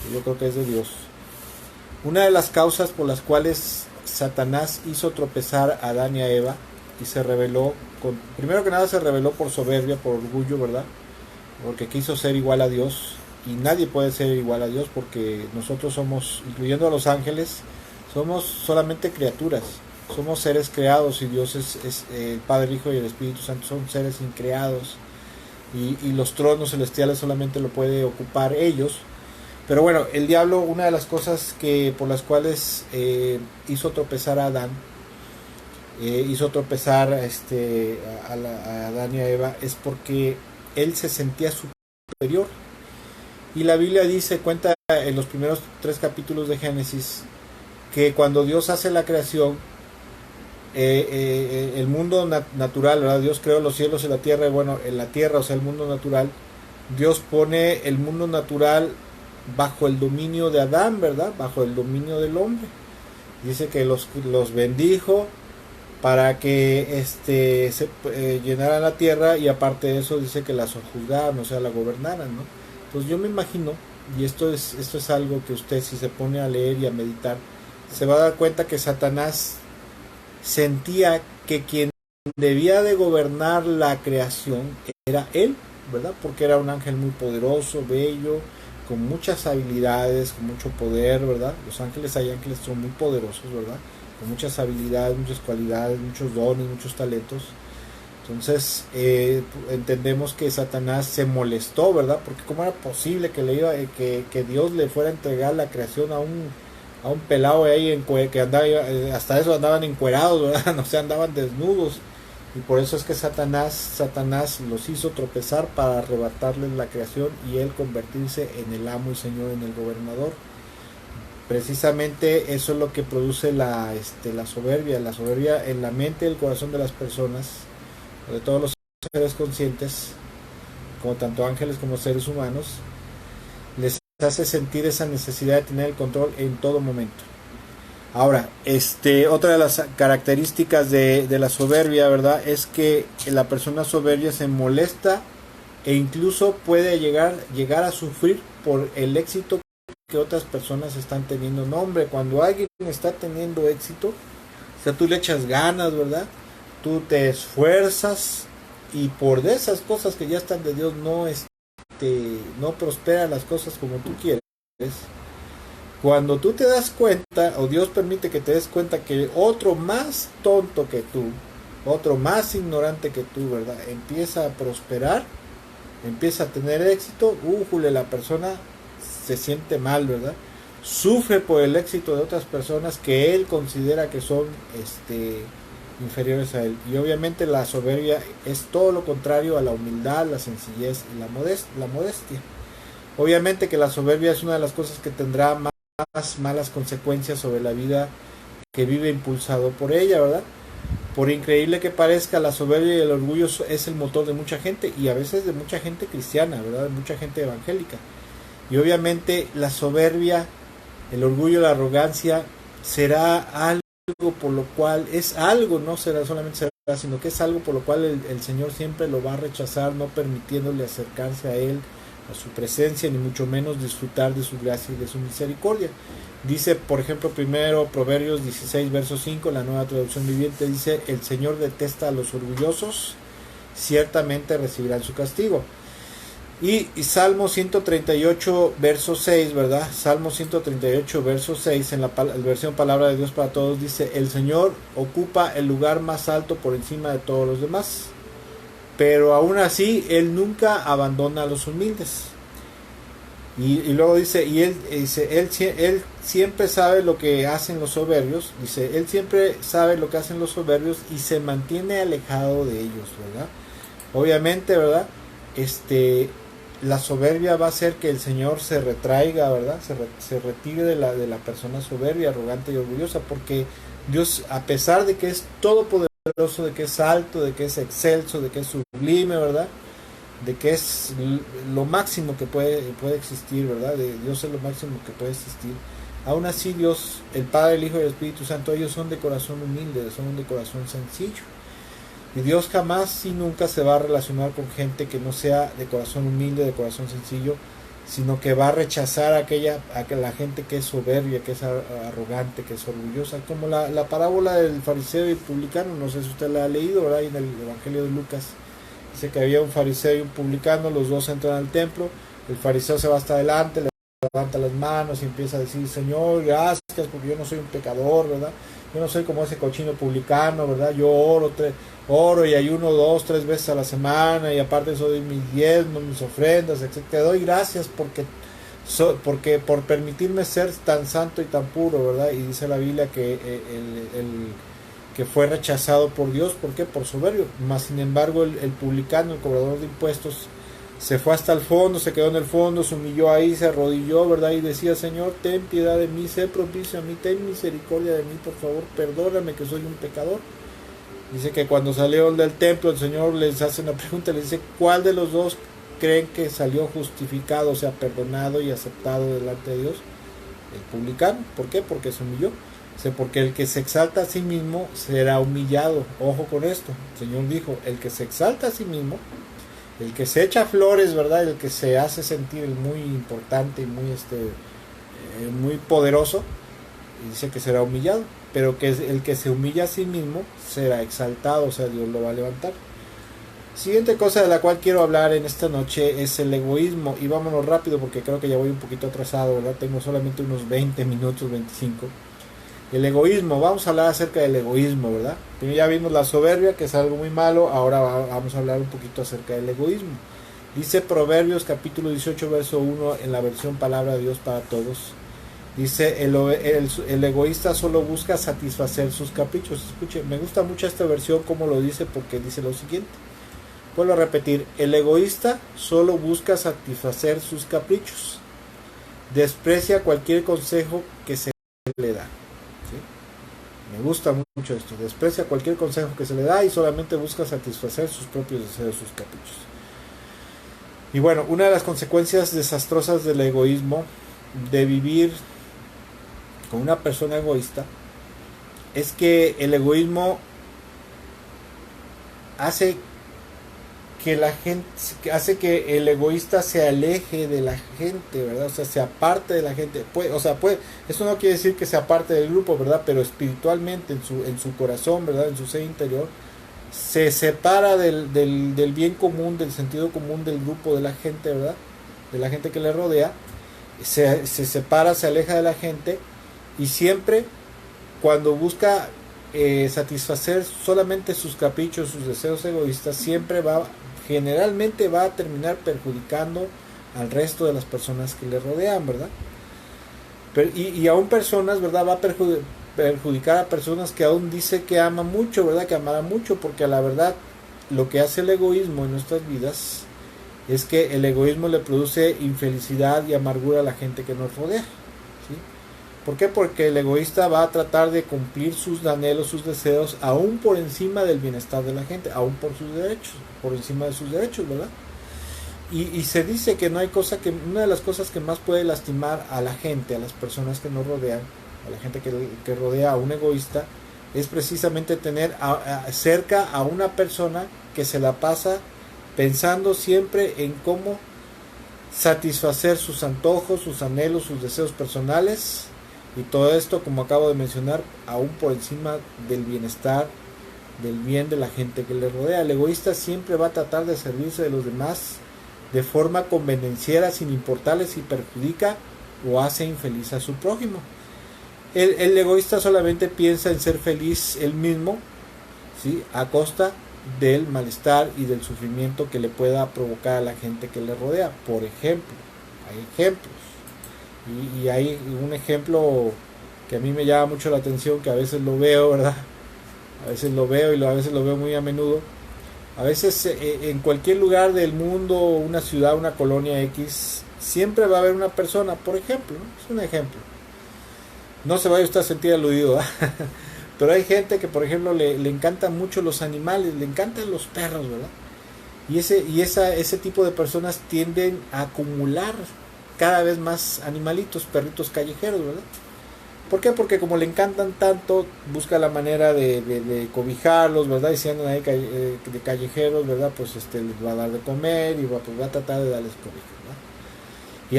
que yo creo que es de Dios. Una de las causas por las cuales Satanás hizo tropezar a Adán y a Eva y se rebeló, primero que nada se rebeló por soberbia, por orgullo, ¿verdad? Porque quiso ser igual a Dios, y nadie puede ser igual a Dios, porque nosotros somos, incluyendo a los ángeles, somos solamente criaturas, somos seres creados, y Dios es el Padre, el Hijo y el Espíritu Santo son seres increados, y los tronos celestiales solamente lo puede ocupar ellos. Pero bueno, el diablo, una de las cosas por las cuales hizo tropezar a Adán, hizo tropezar a Adán y a Eva, es porque él se sentía superior. Y la Biblia cuenta en los primeros 3 capítulos de Génesis, que cuando Dios hace la creación, el mundo natural, ¿verdad? Dios creó los cielos y la tierra, y bueno, en la tierra, o sea, el mundo natural, Dios pone el mundo natural bajo el dominio de Adán, ¿verdad? Bajo el dominio del hombre. Dice que los bendijo para que llenaran la tierra, y aparte de eso dice que la sojuzgaran, o sea, la gobernaran, ¿no? Entonces yo me imagino, y esto es algo que usted, si se pone a leer y a meditar, se va a dar cuenta que Satanás sentía que quien debía de gobernar la creación era él, ¿verdad? Porque era un ángel muy poderoso, bello, con muchas habilidades, con mucho poder, ¿verdad? Los ángeles, hay ángeles que son muy poderosos, ¿verdad? Con muchas habilidades, muchas cualidades, muchos dones, muchos talentos. Entonces entendemos que Satanás se molestó, ¿verdad? Porque cómo era posible que Dios le fuera a entregar la creación a un pelado ahí que andaba, hasta eso andaban encuerados, ¿verdad? No se andaban desnudos. Y por eso es que Satanás los hizo tropezar para arrebatarles la creación y él convertirse en el amo y señor, en el gobernador. Precisamente eso es lo que produce la soberbia en la mente y el corazón de las personas, de todos los seres conscientes, como tanto ángeles como seres humanos, les hace sentir esa necesidad de tener el control en todo momento. Ahora, otra de las características de la soberbia, ¿verdad?, es que la persona soberbia se molesta e incluso puede llegar a sufrir por el éxito que otras personas están teniendo. No, hombre, cuando alguien está teniendo éxito, o sea, tú le echas ganas, ¿verdad? Tú te esfuerzas, y por de esas cosas que ya están de Dios no prosperan las cosas como tú quieres. Cuando tú te das cuenta, o Dios permite que te des cuenta que otro más tonto que tú, otro más ignorante que tú, ¿verdad?, empieza a prosperar, empieza a tener éxito, la persona se siente mal, ¿verdad? Sufre por el éxito de otras personas que él considera que son inferiores a él. Y obviamente la soberbia es todo lo contrario a la humildad, la sencillez y la modestia. Obviamente que la soberbia es una de las cosas que tendrá más malas consecuencias sobre la vida que vive impulsado por ella, ¿verdad? Por increíble que parezca, la soberbia y el orgullo es el motor de mucha gente, y a veces de mucha gente cristiana, ¿verdad?, de mucha gente evangélica. Y obviamente la soberbia, el orgullo, la arrogancia será algo por lo cual no será solamente será, sino que es algo por lo cual el Señor siempre lo va a rechazar, no permitiéndole acercarse a él, a su presencia, ni mucho menos disfrutar de su gracia y de su misericordia. Dice, por ejemplo, primero Proverbios 16, verso 5, la Nueva Traducción Viviente, dice: el Señor detesta a los orgullosos, ciertamente recibirán su castigo. Y Salmo 138, verso 6, ¿verdad? Salmo 138, verso 6, en la versión Palabra de Dios para Todos, dice: el Señor ocupa el lugar más alto por encima de todos los demás. pero aún así él nunca abandona a los humildes. Y luego dice, él siempre sabe lo que hacen los soberbios, dice, él siempre sabe lo que hacen los soberbios y se mantiene alejado de ellos, ¿verdad? Obviamente, ¿verdad? La soberbia va a hacer que el Señor se retraiga, ¿verdad? Se retire de la persona soberbia, arrogante y orgullosa, porque Dios, a pesar de que es todopoderoso, de que es alto, de que es excelso, de que es sublime, ¿verdad? De que es lo máximo que puede existir, ¿verdad? Dios es lo máximo que puede existir. Aún así Dios, el Padre, el Hijo y el Espíritu Santo, ellos son de corazón humilde, son de corazón sencillo. Y Dios jamás y nunca se va a relacionar con gente que no sea de corazón humilde, de corazón sencillo, sino que va a rechazar a la gente que es soberbia, que es arrogante, que es orgullosa, como la parábola del fariseo y el publicano. No sé si usted la ha leído, ¿verdad? En el Evangelio de Lucas dice que había un fariseo y un publicano, los dos entran al templo, el fariseo se va hasta adelante, levanta las manos y empieza a decir: Señor, gracias, porque yo no soy un pecador, ¿verdad? Yo no soy como ese cochino publicano, ¿verdad? Yo oro y ayuno 2, 3 veces a la semana, y aparte eso doy mis diezmos, mis ofrendas, etc. Te doy gracias porque por permitirme ser tan santo y tan puro, ¿verdad? Y dice la Biblia que que fue rechazado por Dios. ¿Por qué? Por soberbio. Mas sin embargo el publicano, el cobrador de impuestos, se fue hasta el fondo, se quedó en el fondo, se humilló ahí, se arrodilló, ¿verdad? Y decía: Señor, ten piedad de mí, sé propicio a mí, ten misericordia de mí, por favor, perdóname que soy un pecador. Dice que cuando salió del templo, el Señor les hace una pregunta, les dice: ¿cuál de los dos creen que salió justificado, o sea, perdonado y aceptado delante de Dios? El publicano. ¿Por qué? Porque se humilló. Dice: porque el que se exalta a sí mismo será humillado. Ojo con esto. El Señor dijo: el que se exalta a sí mismo, el que se echa flores, ¿verdad? El que se hace sentir muy importante y muy poderoso, y dice que será humillado. Pero que el que se humilla a sí mismo será exaltado, o sea, Dios lo va a levantar. Siguiente cosa de la cual quiero hablar en esta noche es el egoísmo. Y vámonos rápido porque creo que ya voy un poquito atrasado, ¿verdad? Tengo solamente unos 20 minutos, 25. El egoísmo, vamos a hablar acerca del egoísmo, ¿verdad? Primero ya vimos la soberbia, que es algo muy malo. Ahora vamos a hablar un poquito acerca del egoísmo. Dice Proverbios capítulo 18 verso 1 en la versión Palabra de Dios para Todos. Dice: el egoísta solo busca satisfacer sus caprichos. Escuche, me gusta mucho esta versión como lo dice, porque dice lo siguiente. Vuelvo a repetir: el egoísta solo busca satisfacer sus caprichos. Desprecia cualquier consejo que se le da. ¿Sí? Me gusta mucho esto. Desprecia cualquier consejo que se le da y solamente busca satisfacer sus propios deseos, sus caprichos. Y bueno, una de las consecuencias desastrosas del egoísmo, de vivir con una persona egoísta, es que el egoísmo hace que el egoísta se aleje de la gente, ¿verdad? O sea, se aparte de la gente. Esto no quiere decir que se aparte del grupo, ¿verdad? Pero espiritualmente, en su corazón, ¿verdad? En su ser interior, se separa del bien común, del sentido común del grupo, de la gente, ¿verdad? De la gente que le rodea. Se separa, se aleja de la gente, y siempre cuando busca satisfacer solamente sus caprichos, sus deseos egoístas, generalmente va a terminar perjudicando al resto de las personas que le rodean, ¿verdad? Y aún personas, ¿verdad? Va a perjudicar a personas que aún dice que ama mucho, ¿verdad? Que amará mucho, porque a la verdad lo que hace el egoísmo en nuestras vidas es que el egoísmo le produce infelicidad y amargura a la gente que nos rodea, ¿sí? ¿Por qué? Porque el egoísta va a tratar de cumplir sus anhelos, sus deseos, aún por encima del bienestar de la gente, aún por sus derechos, por encima de sus derechos, ¿verdad? Y se dice que no hay una de las cosas que más puede lastimar a la gente, a las personas que nos rodean, a la gente que rodea a un egoísta, es precisamente tener cerca a una persona que se la pasa pensando siempre en cómo satisfacer sus antojos, sus anhelos, sus deseos personales, y todo esto, como acabo de mencionar, aún por encima del bienestar, del bien de la gente que le rodea. El egoísta siempre va a tratar de servirse de los demás de forma convenenciera, sin importarle si perjudica o hace infeliz a su prójimo. El egoísta solamente piensa en ser feliz él mismo, ¿sí? A costa del malestar y del sufrimiento que le pueda provocar a la gente que le rodea. Por ejemplo, hay ejemplos, y hay un ejemplo que a mí me llama mucho la atención, que a veces lo veo, ¿verdad? A veces lo veo y a veces lo veo muy a menudo. A veces en cualquier lugar del mundo, una ciudad, una colonia X, siempre va a haber una persona, por ejemplo, ¿no? Es un ejemplo. No se vaya usted a sentir aludido, ¿eh? Pero hay gente que, por ejemplo, le encantan mucho los animales, le encantan los perros, ¿verdad? Ese tipo de personas tienden a acumular cada vez más animalitos, perritos callejeros, ¿verdad? ¿Por qué? Porque como le encantan tanto, busca la manera de cobijarlos, ¿verdad? Y si andan ahí de callejeros, ¿verdad? Pues les va a dar de comer y pues va a tratar de darles cobijo, ¿verdad? Y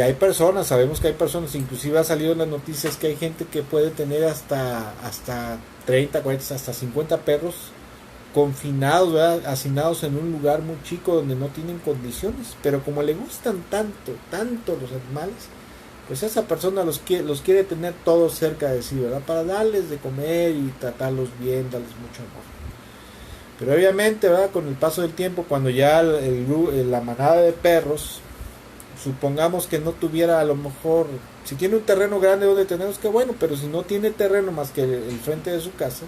hay personas, sabemos que hay personas, inclusive ha salido en las noticias que hay gente que puede tener hasta 30, 40, hasta 50 perros confinados, ¿verdad? Hacinados en un lugar muy chico donde no tienen condiciones, pero como le gustan tanto los animales, pues esa persona los quiere tener todos cerca de sí, ¿verdad? Para darles de comer y tratarlos bien, darles mucho amor. Pero obviamente, ¿verdad? Con el paso del tiempo, cuando ya la manada de perros, supongamos que no tuviera, a lo mejor, si tiene un terreno grande donde tenerlos, que bueno, pero si no tiene terreno más que el frente de su casa,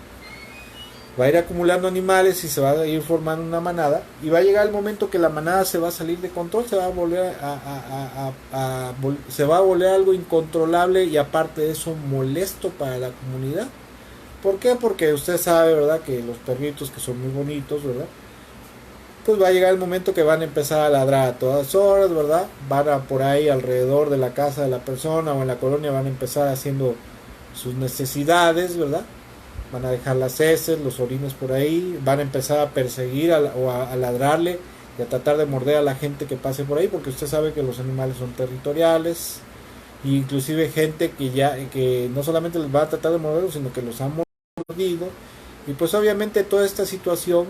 va a ir acumulando animales y se va a ir formando una manada, y va a llegar el momento que la manada se va a salir de control, se va a volver algo incontrolable, y aparte de eso molesto para la comunidad. ¿Por qué? Porque usted sabe, ¿verdad?, que los perritos, que son muy bonitos, ¿verdad?, pues va a llegar el momento que van a empezar a ladrar a todas horas, ¿verdad? Van a por ahí alrededor de la casa de la persona o en la colonia, van a empezar haciendo sus necesidades, ¿verdad? Van a dejar las heces, los orines por ahí, van a empezar a perseguir o a ladrarle y a tratar de morder a la gente que pase por ahí, porque usted sabe que los animales son territoriales, e inclusive gente que no solamente les va a tratar de morderlos, sino que los ha mordido, y pues obviamente toda esta situación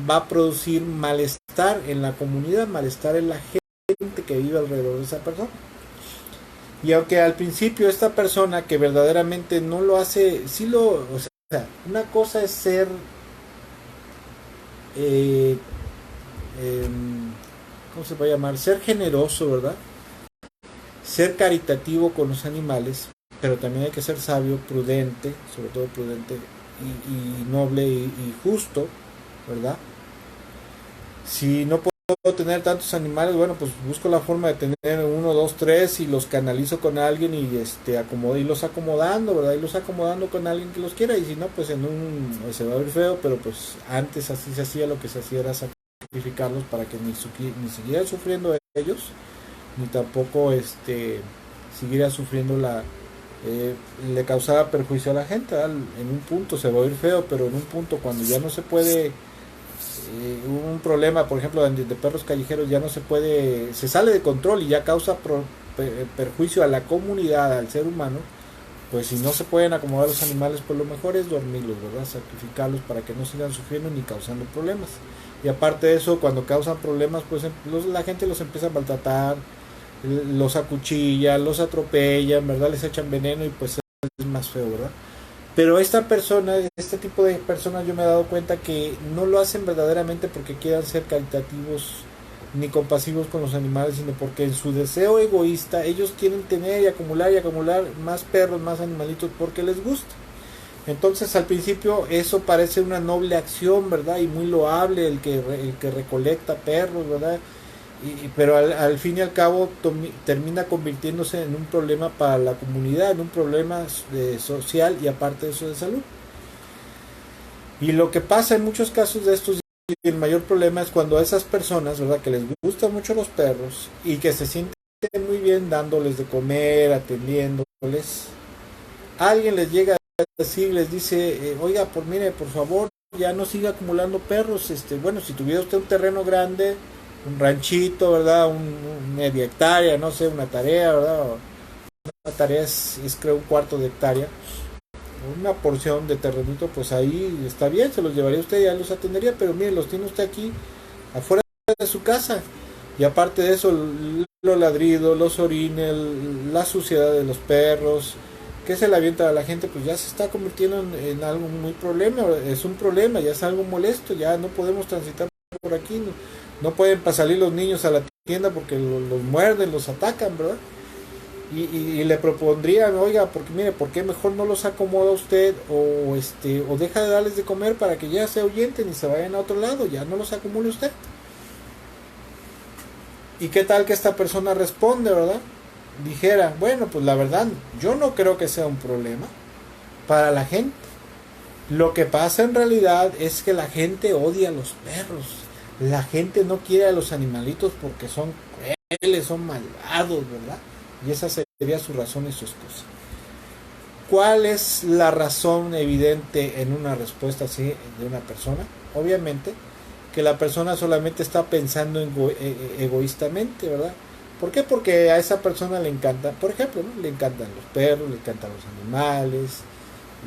va a producir malestar en la comunidad, malestar en la gente que vive alrededor de esa persona. Y aunque al principio esta persona que verdaderamente no lo hace, o sea, una cosa es ser ¿cómo se va a llamar? Ser generoso, ¿verdad? Ser caritativo con los animales, pero también hay que ser sabio, prudente, sobre todo prudente y noble y justo, ¿verdad? Si no puedo tener tantos animales, bueno, pues busco la forma de tener 1, 2, 3 y los canalizo con alguien y los acomodando, ¿verdad? Y los acomodando con alguien que los quiera, y si no, pues se va a ver feo, pero pues antes así se hacía, lo que se hacía era sacrificarlos para que ni siguieran sufriendo ellos, ni tampoco siguiera sufriendo le causaba perjuicio a la gente, ¿verdad? En un punto se va a oír feo, pero en un punto cuando ya no se puede, un problema, por ejemplo, de perros callejeros, ya no se puede, se sale de control y ya causa perjuicio a la comunidad, al ser humano, pues si no se pueden acomodar los animales, pues lo mejor es dormirlos, ¿verdad? Sacrificarlos para que no sigan sufriendo ni causando problemas. Y aparte de eso, cuando causan problemas, pues la gente los empieza a maltratar, los acuchilla, los atropellan, ¿verdad? Les echan veneno y pues es más feo, ¿verdad? Pero este tipo de personas, yo me he dado cuenta que no lo hacen verdaderamente porque quieran ser caritativos ni compasivos con los animales, sino porque en su deseo egoísta ellos quieren tener y acumular más perros, más animalitos porque les gusta. Entonces al principio eso parece una noble acción, ¿verdad? Y muy loable el que recolecta perros, ¿verdad? Pero al fin y al cabo termina convirtiéndose en un problema para la comunidad, en un problema social y aparte de eso de salud. Y lo que pasa en muchos casos de estos, y el mayor problema es cuando a esas personas, ¿verdad?, que les gustan mucho los perros y que se sienten muy bien dándoles de comer, atendiéndoles, alguien les llega a decir, les dice, oiga, mire, por favor, ya no siga acumulando perros, bueno, si tuviera usted un terreno grande, un ranchito, ¿verdad? Media hectárea, no sé, una tarea, ¿verdad? Una tarea es creo 1/4 de hectárea, una porción de terrenito, pues ahí está bien, se los llevaría usted y ya los atendería, pero mire, los tiene usted aquí, afuera de su casa, y aparte de eso, los ladridos, los orines, la suciedad de los perros, ¿Qué se le avienta a la gente? Pues ya se está convirtiendo en algo muy problema, es un problema, ya es algo molesto, ya no podemos transitar por aquí, no pueden salir los niños a la tienda porque los muerden, los atacan, ¿verdad? Y le propondrían, oiga, porque mire, ¿por qué mejor no los acomoda usted o deja de darles de comer para que ya se ahuyenten y se vayan a otro lado, ya no los acumule usted? ¿Y qué tal que esta persona responde, verdad? Dijera, bueno, pues la verdad, yo no creo que sea un problema para la gente. Lo que pasa en realidad es que la gente odia a los perros. La gente no quiere a los animalitos porque son crueles, son malvados, ¿verdad? Y esa sería su razón y su excusa. ¿Cuál es la razón evidente en una respuesta así de una persona? Obviamente que la persona solamente está pensando egoístamente, ¿verdad? ¿Por qué? Porque a esa persona le encanta, por ejemplo, ¿no? Le encantan los perros, le encantan los animales,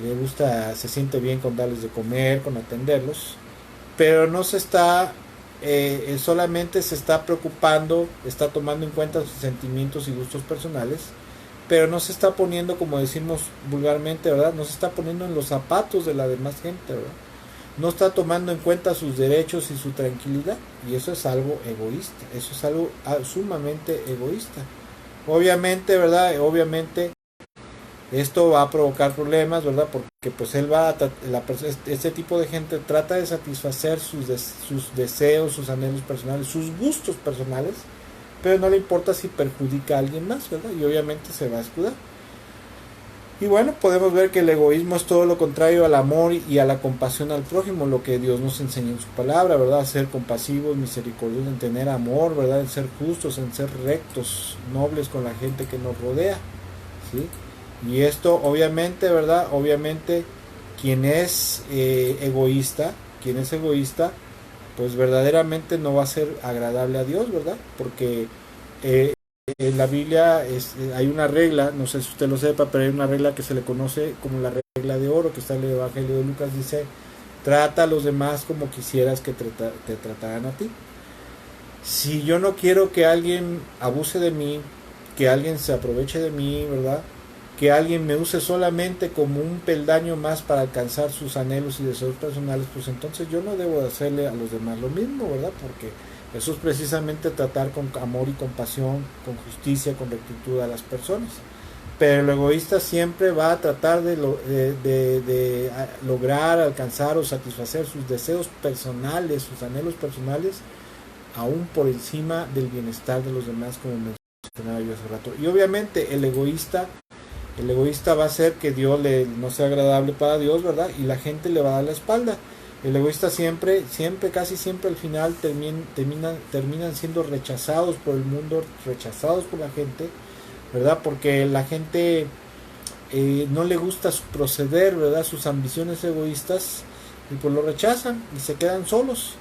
le gusta, se siente bien con darles de comer, con atenderlos, pero no se está, solamente se está preocupando, está tomando en cuenta sus sentimientos y gustos personales, pero no se está poniendo, como decimos vulgarmente, ¿verdad? No se está poniendo en los zapatos de la demás gente, ¿verdad? No está tomando en cuenta sus derechos y su tranquilidad, y eso es algo egoísta, eso es algo sumamente egoísta. Obviamente, ¿verdad? Obviamente esto va a provocar problemas, ¿verdad? Porque pues él va a este tipo de gente trata de satisfacer sus deseos, sus anhelos personales, sus gustos personales, pero no le importa si perjudica a alguien más, ¿verdad? Y obviamente se va a escudar. Y bueno, podemos ver que el egoísmo es todo lo contrario al amor y a la compasión al prójimo, lo que Dios nos enseña en su palabra, ¿verdad? Ser compasivos, misericordiosos, en tener amor, ¿verdad? En ser justos, en ser rectos, nobles con la gente que nos rodea, ¿sí? Y esto obviamente, ¿verdad? Obviamente quien es egoísta, pues verdaderamente no va a ser agradable a Dios, ¿verdad? Porque en la Biblia hay una regla, no sé si usted lo sepa, pero hay una regla que se le conoce como la regla de oro, que está en el Evangelio de Lucas, dice, trata a los demás como quisieras que te trataran a ti. Si yo no quiero que alguien abuse de mí, que alguien se aproveche de mí, ¿verdad? Que alguien me use solamente como un peldaño más para alcanzar sus anhelos y deseos personales, pues entonces yo no debo de hacerle a los demás lo mismo, ¿verdad? Porque eso es precisamente tratar con amor y compasión, con justicia, con rectitud a las personas. Pero el egoísta siempre va a tratar de lograr, alcanzar o satisfacer sus deseos personales, sus anhelos personales, aún por encima del bienestar de los demás, como mencionaba yo hace rato. Y obviamente el egoísta va a hacer que Dios no sea agradable para Dios, ¿verdad? Y la gente le va a dar la espalda. El egoísta casi siempre al final terminan siendo rechazados por el mundo, rechazados por la gente, ¿verdad? Porque la gente no le gusta su proceder, ¿verdad? Sus ambiciones egoístas, y pues lo rechazan y se quedan solos.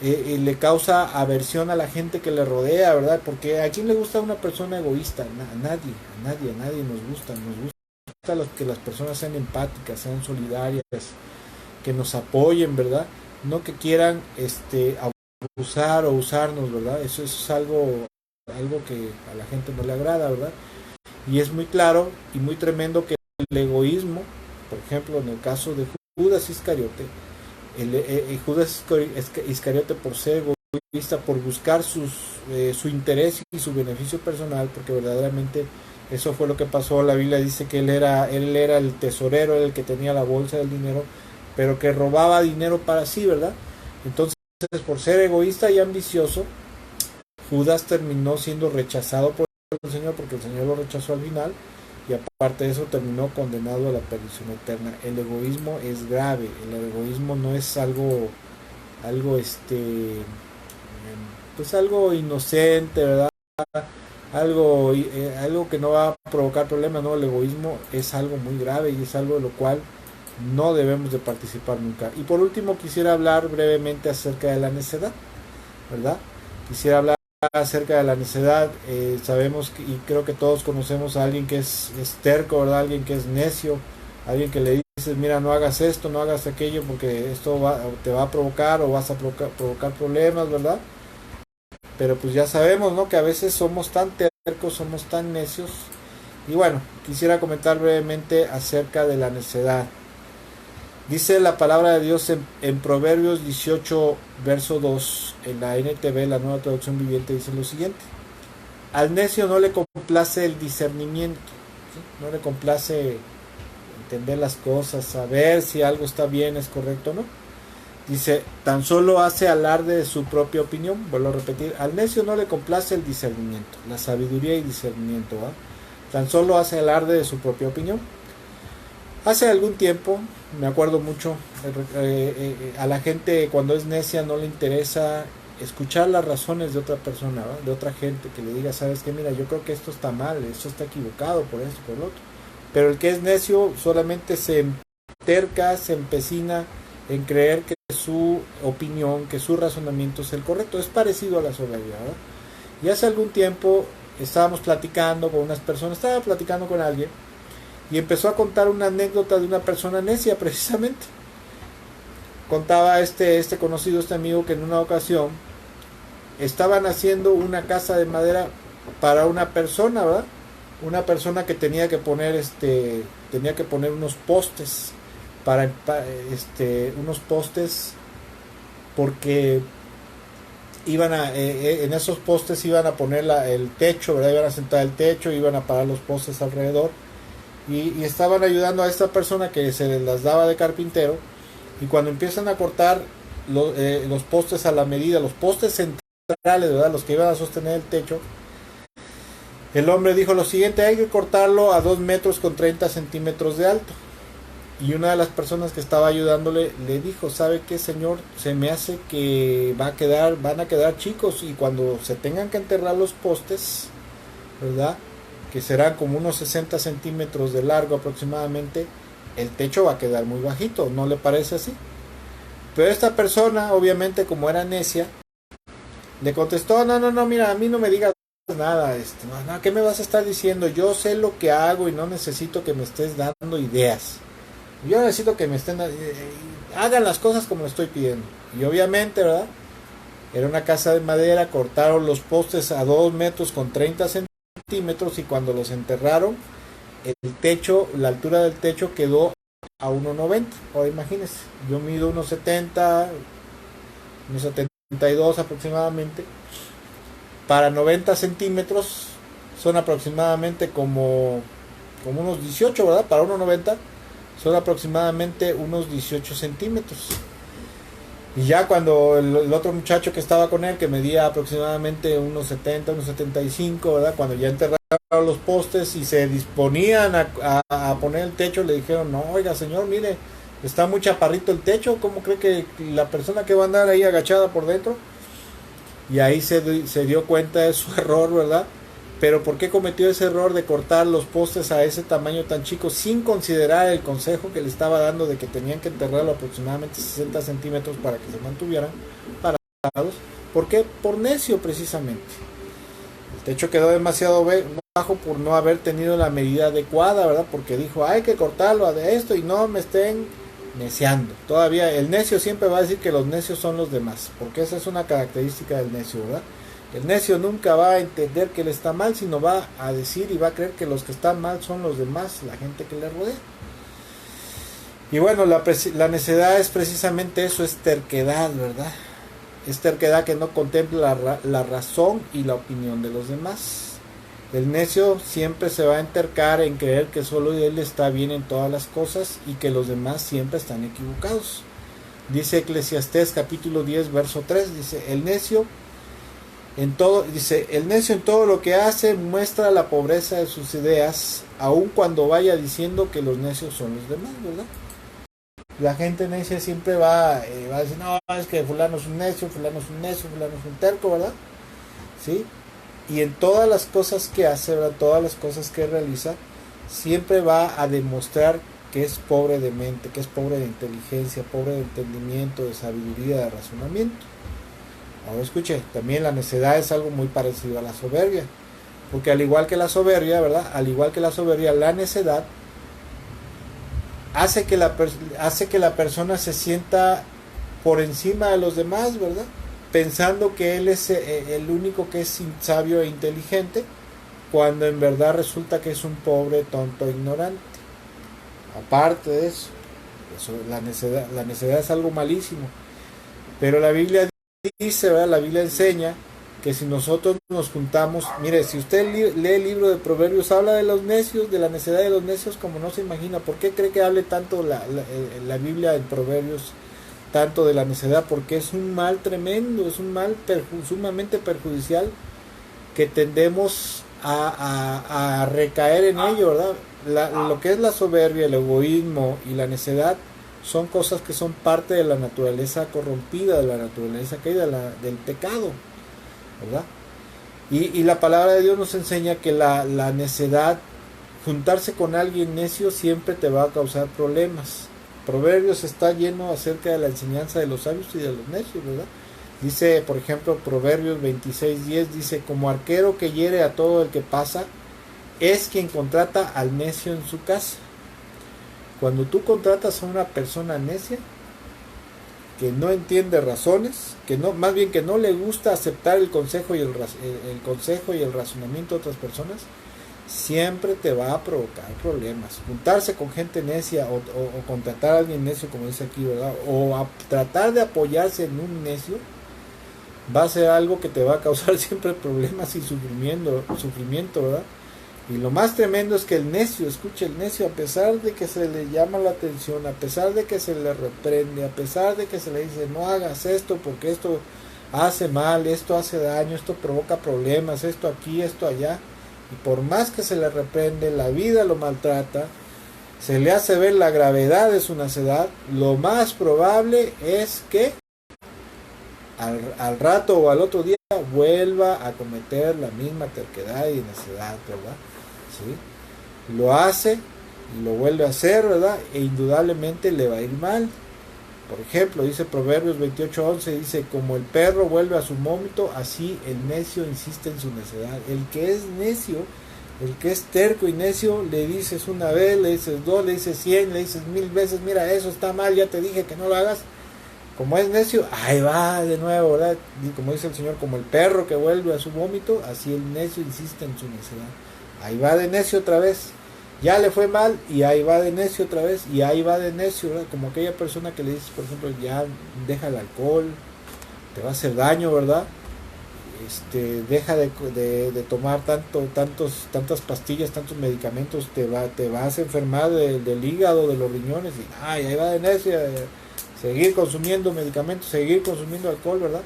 Le causa aversión a la gente que le rodea, ¿verdad? Porque ¿a quién le gusta una persona egoísta? A nadie nos gusta que las personas sean empáticas, sean solidarias, que nos apoyen, ¿verdad? No que quieran abusar o usarnos, ¿verdad? Eso es algo que a la gente no le agrada, ¿verdad? Y es muy claro y muy tremendo que el egoísmo, por ejemplo, en el caso de Judas Iscariote, Judas Iscariote, por ser egoísta, por buscar su interés y su beneficio personal, porque verdaderamente eso fue lo que pasó. La Biblia dice que él era el tesorero, el que tenía la bolsa del dinero, pero que robaba dinero para sí, ¿verdad? Entonces, por ser egoísta y ambicioso, Judas terminó siendo rechazado por el Señor, porque el Señor lo rechazó al final, y aparte de eso terminó condenado a la perdición eterna. El egoísmo es grave, el egoísmo no es algo pues algo inocente, ¿verdad? Algo que no va a provocar problemas, no, el egoísmo es algo muy grave y es algo de lo cual no debemos de participar nunca. Y por último quisiera hablar brevemente acerca de la necedad, ¿verdad? Quisiera hablar acerca de la necedad. Sabemos y creo que todos conocemos a alguien que es terco, ¿verdad? Alguien que es necio, alguien que le dices, mira, no hagas esto, no hagas aquello, porque esto te va a provocar o vas a provocar problemas, ¿verdad? Pero pues ya sabemos, ¿no? Que a veces somos tan tercos, somos tan necios, Y bueno, quisiera comentar brevemente acerca de la necedad. Dice la palabra de Dios en Proverbios 18, verso 2, en la NTV, la nueva traducción viviente, dice lo siguiente: al necio no le complace el discernimiento, ¿sí? No le complace entender las cosas, saber si algo está bien, es correcto o no. Dice, tan solo hace alarde de su propia opinión. Vuelvo a repetir, al necio no le complace el discernimiento, la sabiduría y discernimiento, ¿va? Tan solo hace alarde de su propia opinión. Hace algún tiempo, me acuerdo mucho, a la gente cuando es necia no le interesa escuchar las razones de otra persona, ¿va? De otra gente que le diga, sabes qué, mira, yo creo que esto está mal, esto está equivocado por esto, por lo otro. Pero el que es necio solamente se enterca, se empecina en creer que su opinión, que su razonamiento es el correcto. Es parecido a la soberbia, ¿verdad? Y hace algún tiempo estábamos platicando con unas personas, estaba platicando con alguien y empezó a contar una anécdota de una persona necia precisamente. Contaba este conocido, este amigo, que en una ocasión estaban haciendo una casa de madera para una persona, ¿verdad? Una persona que tenía que poner unos postes unos postes porque en esos postes iban a poner el techo, ¿verdad? Iban a sentar el techo, iban a parar los postes alrededor y estaban ayudando a esta persona que se las daba de carpintero. Y cuando empiezan a cortar los postes a la medida, los postes centrales, ¿verdad? Los que iban a sostener el techo, el hombre dijo lo siguiente: hay que cortarlo a 2 metros con 30 centímetros de alto. Y una de las personas que estaba ayudándole le dijo, ¿sabe qué, señor? Se me hace que van a quedar chicos, y cuando se tengan que enterrar los postes, ¿verdad? Que serán como unos 60 centímetros de largo aproximadamente, el techo va a quedar muy bajito, ¿no le parece así? Pero esta persona, obviamente, como era necia, le contestó, no, mira, a mí no me digas nada, no, ¿qué me vas a estar diciendo? Yo sé lo que hago y no necesito que me estés dando ideas. Yo necesito que me hagan las cosas como le estoy pidiendo. Y obviamente, ¿verdad? Era una casa de madera, cortaron los postes a 2 metros con 30 centímetros y cuando los enterraron, el techo, la altura del techo quedó a 1,90. Ahora imagínense, yo mido 1,70, 1,72 aproximadamente. Para 90 centímetros son aproximadamente como unos 18, ¿verdad? Para 1,90 son aproximadamente unos 18 centímetros. Y ya cuando el otro muchacho que estaba con él, que medía aproximadamente unos 70, unos 75, ¿verdad? Cuando ya enterraron los postes y se disponían a poner el techo, le dijeron, no, oiga señor, mire, está muy chaparrito el techo, ¿cómo cree que la persona que va a andar ahí agachada por dentro? Y ahí se dio cuenta de su error, ¿verdad? Pero ¿por qué cometió ese error de cortar los postes a ese tamaño tan chico sin considerar el consejo que le estaba dando de que tenían que enterrarlo aproximadamente 60 centímetros para que se mantuvieran parados? ¿Por qué? Por necio, precisamente. El techo quedó demasiado bajo por no haber tenido la medida adecuada, ¿verdad? Porque dijo, hay que cortarlo de esto y no me estén neciando. Todavía el necio siempre va a decir que los necios son los demás, porque esa es una característica del necio, ¿verdad? El necio nunca va a entender que él está mal, sino va a decir y va a creer que los que están mal son los demás, la gente que le rodea. Y bueno, la necedad es precisamente eso, es terquedad, ¿verdad? Es terquedad que no contempla la razón y la opinión de los demás. El necio siempre se va a entercar en creer que solo él está bien en todas las cosas y que los demás siempre están equivocados. Dice Eclesiastés capítulo 10 verso 3, dice, el necio en todo lo que hace muestra la pobreza de sus ideas, aun cuando vaya diciendo que los necios son los demás, ¿verdad? La gente necia siempre va a decir, no, es que fulano es un necio, fulano es un necio, fulano es un terco, ¿verdad? ¿Sí? Y en todas las cosas que hace, ¿verdad? Todas las cosas que realiza, siempre va a demostrar que es pobre de mente, que es pobre de inteligencia, pobre de entendimiento, de sabiduría, de razonamiento. Ahora escuche, también la necedad es algo muy parecido a la soberbia, porque al igual que la soberbia, ¿verdad? Al igual que la soberbia, la necedad hace que la persona se sienta por encima de los demás, ¿verdad? Pensando que él es el único que es sabio e inteligente, cuando en verdad resulta que es un pobre tonto ignorante. Aparte de eso, la necedad es algo malísimo. Pero la Biblia dice, ¿verdad? La Biblia enseña que si nosotros nos juntamos, mire, si usted lee el libro de Proverbios, habla de los necios, de la necedad de los necios como no se imagina. ¿Por qué cree que hable tanto la Biblia en Proverbios, tanto de la necedad? Porque es un mal tremendo, es un mal sumamente perjudicial que tendemos a recaer en ello, ¿verdad? Lo que es la soberbia, el egoísmo y la necedad son cosas que son parte de la naturaleza corrompida, de la naturaleza caída, del pecado, ¿verdad? Y la palabra de Dios nos enseña que la necedad, juntarse con alguien necio siempre te va a causar problemas. Proverbios está lleno acerca de la enseñanza de los sabios y de los necios, ¿verdad? Dice, por ejemplo, Proverbios 26:10, dice, como arquero que hiere a todo el que pasa, es quien contrata al necio en su casa. Cuando tú contratas a una persona necia, que no entiende razones, que no, más bien que no le gusta aceptar el consejo y el consejo y el razonamiento de otras personas, siempre te va a provocar problemas. Juntarse con gente necia o contratar a alguien necio, como dice aquí, ¿verdad? O tratar de apoyarse en un necio, va a ser algo que te va a causar siempre problemas y sufrimiento, ¿verdad? Y lo más tremendo es que el necio, escuche, el necio, a pesar de que se le llama la atención, a pesar de que se le reprende, a pesar de que se le dice no hagas esto porque esto hace mal, esto hace daño, esto provoca problemas, esto aquí, esto allá, y por más que se le reprende, la vida lo maltrata, se le hace ver la gravedad de su necedad, lo más probable es que al rato o al otro día vuelva a cometer la misma terquedad y necedad, ¿verdad? ¿Sí? Lo hace y lo vuelve a hacer, ¿verdad? E indudablemente le va a ir mal. Por ejemplo, dice Proverbios 28:11, dice, como el perro vuelve a su vómito, así el necio insiste en su necedad. El que es necio, el que es terco y necio, le dices una vez, le dices dos, le dices 100, le dices 1000 veces, mira, eso está mal, ya te dije que no lo hagas. Como es necio, ahí va de nuevo, ¿verdad? Y como dice el Señor, como el perro que vuelve a su vómito, así el necio insiste en su necedad. Ahí va de necio otra vez. Ya le fue mal y ahí va de necio otra vez y ahí va de necio, ¿verdad? Como aquella persona que le dices, por ejemplo, ya deja el alcohol, te va a hacer daño, ¿verdad? Deja de tomar tantas pastillas, tantos medicamentos, te vas a enfermar del hígado, de los riñones y ahí va de necio. Seguir consumiendo medicamentos, seguir consumiendo alcohol, ¿verdad?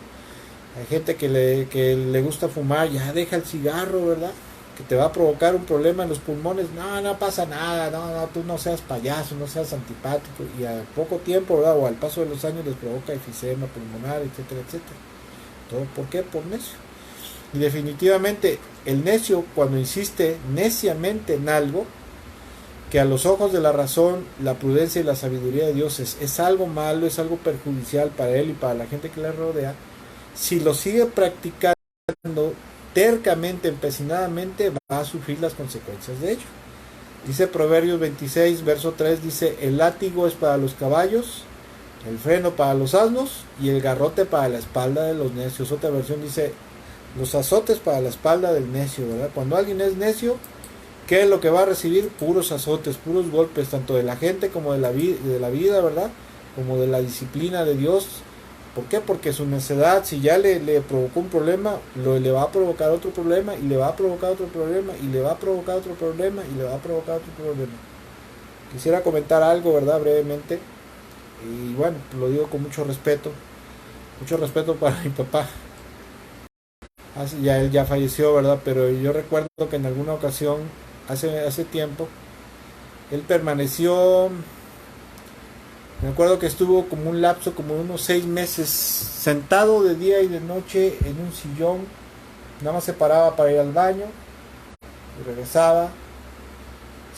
Hay gente que le gusta fumar, ya deja el cigarro, ¿verdad? Que te va a provocar un problema en los pulmones. No pasa nada, no, tú no seas payaso, no seas antipático. Y a poco tiempo, ¿verdad? O al paso de los años les provoca enfisema pulmonar, etcétera, etcétera. ¿Todo por qué? Por necio. Y definitivamente el necio, cuando insiste neciamente en algo, que a los ojos de la razón, la prudencia y la sabiduría de Dios es algo malo, es algo perjudicial para él y para la gente que le rodea, si lo sigue practicando tercamente, empecinadamente, va a sufrir las consecuencias de ello. Dice Proverbios 26, verso 3, dice, el látigo es para los caballos, el freno para los asnos y el garrote para la espalda de los necios. Otra versión dice, los azotes para la espalda del necio, ¿verdad? Cuando alguien es necio, ¿qué es lo que va a recibir? Puros azotes, puros golpes, tanto de la gente como de la vida, ¿verdad? Como de la disciplina de Dios. ¿Por qué? Porque su necedad, si ya le provocó un problema, le va a provocar otro problema, y le va a provocar otro problema, y le va a provocar otro problema, y le va a provocar otro problema. Quisiera comentar algo, ¿verdad? Brevemente. Y bueno, lo digo con mucho respeto para mi papá. Él ya falleció, ¿verdad? Pero yo recuerdo que en alguna ocasión, hace tiempo, él permaneció, me acuerdo que estuvo como un lapso, como unos 6 meses, sentado de día y de noche en un sillón, nada más se paraba para ir al baño, y regresaba,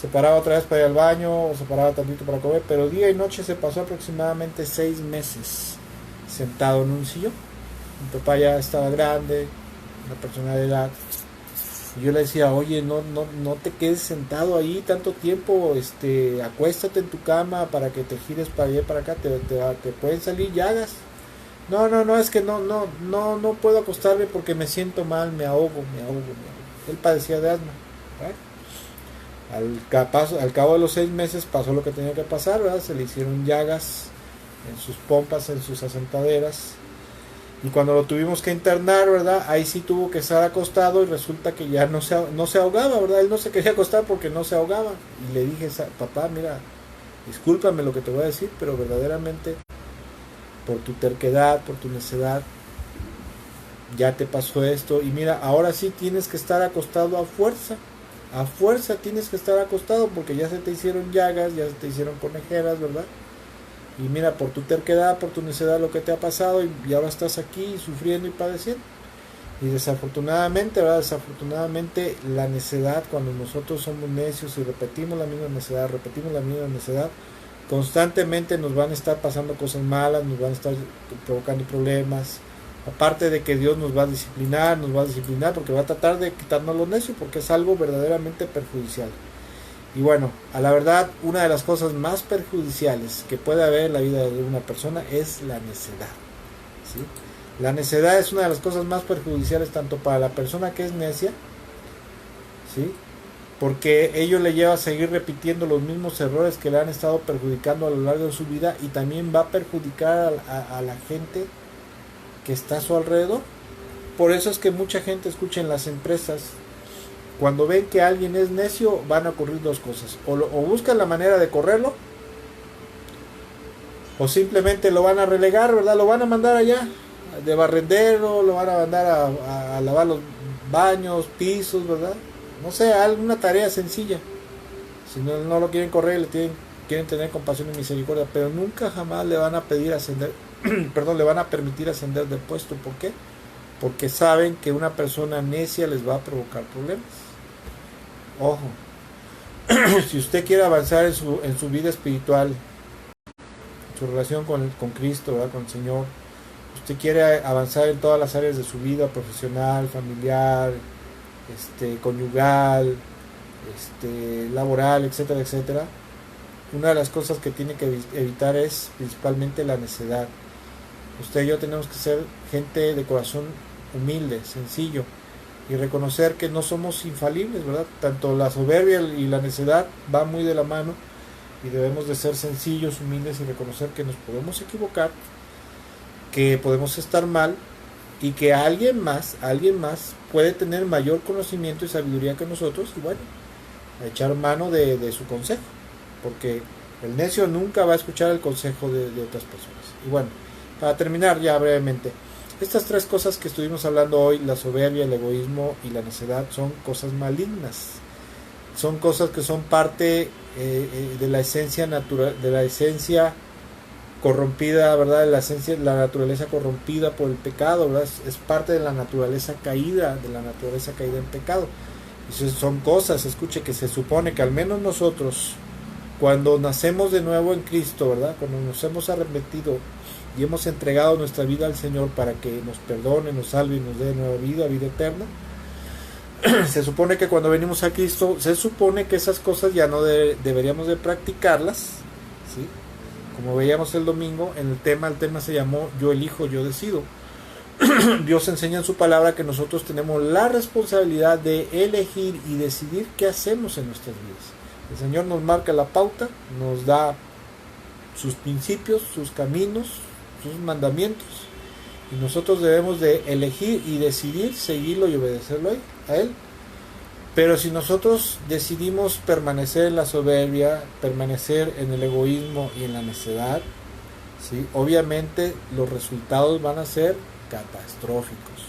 se paraba otra vez para ir al baño, o se paraba tantito para comer, pero día y noche se pasó aproximadamente 6 meses sentado en un sillón. Mi papá ya estaba grande, una persona de edad, y yo le decía, oye, no te quedes sentado ahí tanto tiempo, acuéstate en tu cama para que te gires para allá y para acá, te pueden salir llagas. No, es que no puedo acostarme porque me siento mal, me ahogo. Él padecía de asma. Al cabo de los 6 meses pasó lo que tenía que pasar, ¿verdad? Se le hicieron llagas en sus pompas, en sus asentaderas. Y cuando lo tuvimos que internar, ¿verdad? Ahí sí tuvo que estar acostado y resulta que ya no se ahogaba, ¿verdad? Él no se quería acostar porque no se ahogaba. Y le dije, papá, mira, discúlpame lo que te voy a decir, pero verdaderamente por tu terquedad, por tu necedad, ya te pasó esto. Y mira, ahora sí tienes que estar acostado a fuerza. A fuerza tienes que estar acostado porque ya se te hicieron llagas, ya se te hicieron conejeras, ¿verdad? Y mira, por tu terquedad, por tu necedad, lo que te ha pasado, y ahora estás aquí sufriendo y padeciendo. Y desafortunadamente, ¿verdad? Desafortunadamente la necedad, cuando nosotros somos necios y repetimos la misma necedad, constantemente nos van a estar pasando cosas malas, nos van a estar provocando problemas. Aparte de que Dios nos va a disciplinar porque va a tratar de quitarnos lo necio, porque es algo verdaderamente perjudicial. Y bueno, a la verdad, una de las cosas más perjudiciales que puede haber en la vida de una persona es la necedad, ¿sí? La necedad es una de las cosas más perjudiciales tanto para la persona que es necia, ¿sí? Porque ello le lleva a seguir repitiendo los mismos errores que le han estado perjudicando a lo largo de su vida, y también va a perjudicar a la gente que está a su alrededor. Por eso es que mucha gente escucha en las empresas, cuando ven que alguien es necio, van a ocurrir dos cosas: o buscan la manera de correrlo, o simplemente lo van a relegar, ¿verdad? Lo van a mandar allá de barrendero, lo van a mandar a lavar los baños, pisos, ¿verdad? No sé, alguna tarea sencilla. Si no lo quieren correr, quieren tener compasión y misericordia, pero nunca jamás le van a pedir ascender, le van a permitir ascender de puesto. ¿Por qué? Porque saben que una persona necia les va a provocar problemas. Ojo, si usted quiere avanzar en su vida espiritual, en su relación con Cristo, ¿verdad? Con el Señor, usted quiere avanzar en todas las áreas de su vida, profesional, familiar, conyugal, laboral, etcétera, etcétera, una de las cosas que tiene que evitar es principalmente la necedad. Usted y yo tenemos que ser gente de corazón humilde, sencillo, y reconocer que no somos infalibles, ¿verdad? Tanto la soberbia y la necedad van muy de la mano, y debemos de ser sencillos, humildes, y reconocer que nos podemos equivocar, que podemos estar mal, y que alguien más puede tener mayor conocimiento y sabiduría que nosotros, y bueno, echar mano de su consejo, porque el necio nunca va a escuchar el consejo de otras personas. Y bueno, para terminar ya brevemente, estas tres cosas que estuvimos hablando hoy, la soberbia, el egoísmo y la necedad, son cosas malignas, son cosas que son parte de la esencia natural, de la esencia corrompida, ¿verdad? De la naturaleza corrompida por el pecado, ¿verdad? Es parte de la naturaleza caída en pecado. Y son cosas, escuche, que se supone que al menos nosotros, cuando nacemos de nuevo en Cristo, ¿verdad? Cuando nos hemos arrepentido y hemos entregado nuestra vida al Señor para que nos perdone, nos salve y nos dé nueva vida eterna, se supone que cuando venimos a Cristo, se supone que esas cosas ya no deberíamos de practicarlas, ¿sí? Como veíamos el domingo en el tema se llamó Yo elijo, yo decido. Dios enseña en su palabra que nosotros tenemos la responsabilidad de elegir y decidir qué hacemos en nuestras vidas. El Señor nos marca la pauta, nos da sus principios, sus caminos, sus mandamientos, y nosotros debemos de elegir y decidir seguirlo y obedecerlo a Él. Pero si nosotros decidimos permanecer en la soberbia, permanecer en el egoísmo y en la necedad, ¿sí? Obviamente los resultados van a ser catastróficos,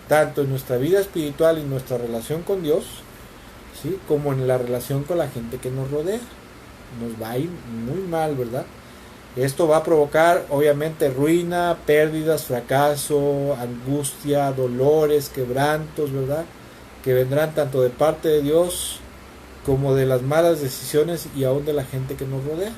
tanto en nuestra vida espiritual y nuestra relación con Dios, ¿sí? Como en la relación con la gente que nos rodea. Nos va a ir muy mal, ¿verdad? Esto va a provocar obviamente ruina, pérdidas, fracaso, angustia, dolores, quebrantos, ¿verdad? Que vendrán tanto de parte de Dios como de las malas decisiones y aún de la gente que nos rodea.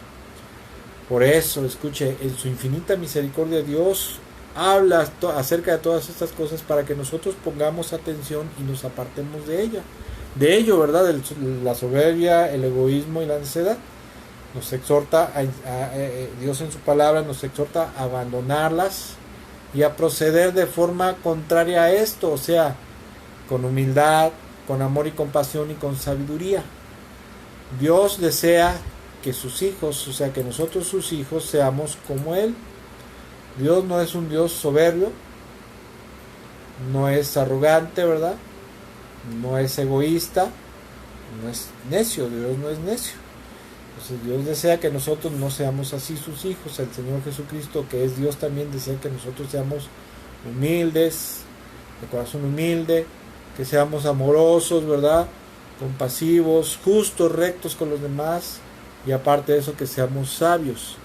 Por eso, escuche, en su infinita misericordia Dios habla acerca de todas estas cosas para que nosotros pongamos atención y nos apartemos de ello, ¿verdad? La soberbia, el egoísmo y la necedad. Nos exhorta Dios en su palabra nos exhorta a abandonarlas y a proceder de forma contraria a esto, o sea, con humildad, con amor y compasión y con sabiduría. Dios desea que sus hijos, o sea que nosotros sus hijos seamos como Él. Dios no es un Dios soberbio, no es arrogante, ¿verdad? No es egoísta, no es necio, Dios no es necio. Entonces Dios desea que nosotros no seamos así sus hijos. El Señor Jesucristo, que es Dios, también desea que nosotros seamos humildes, de corazón humilde, que seamos amorosos, ¿verdad? Compasivos, justos, rectos con los demás, y aparte de eso que seamos sabios.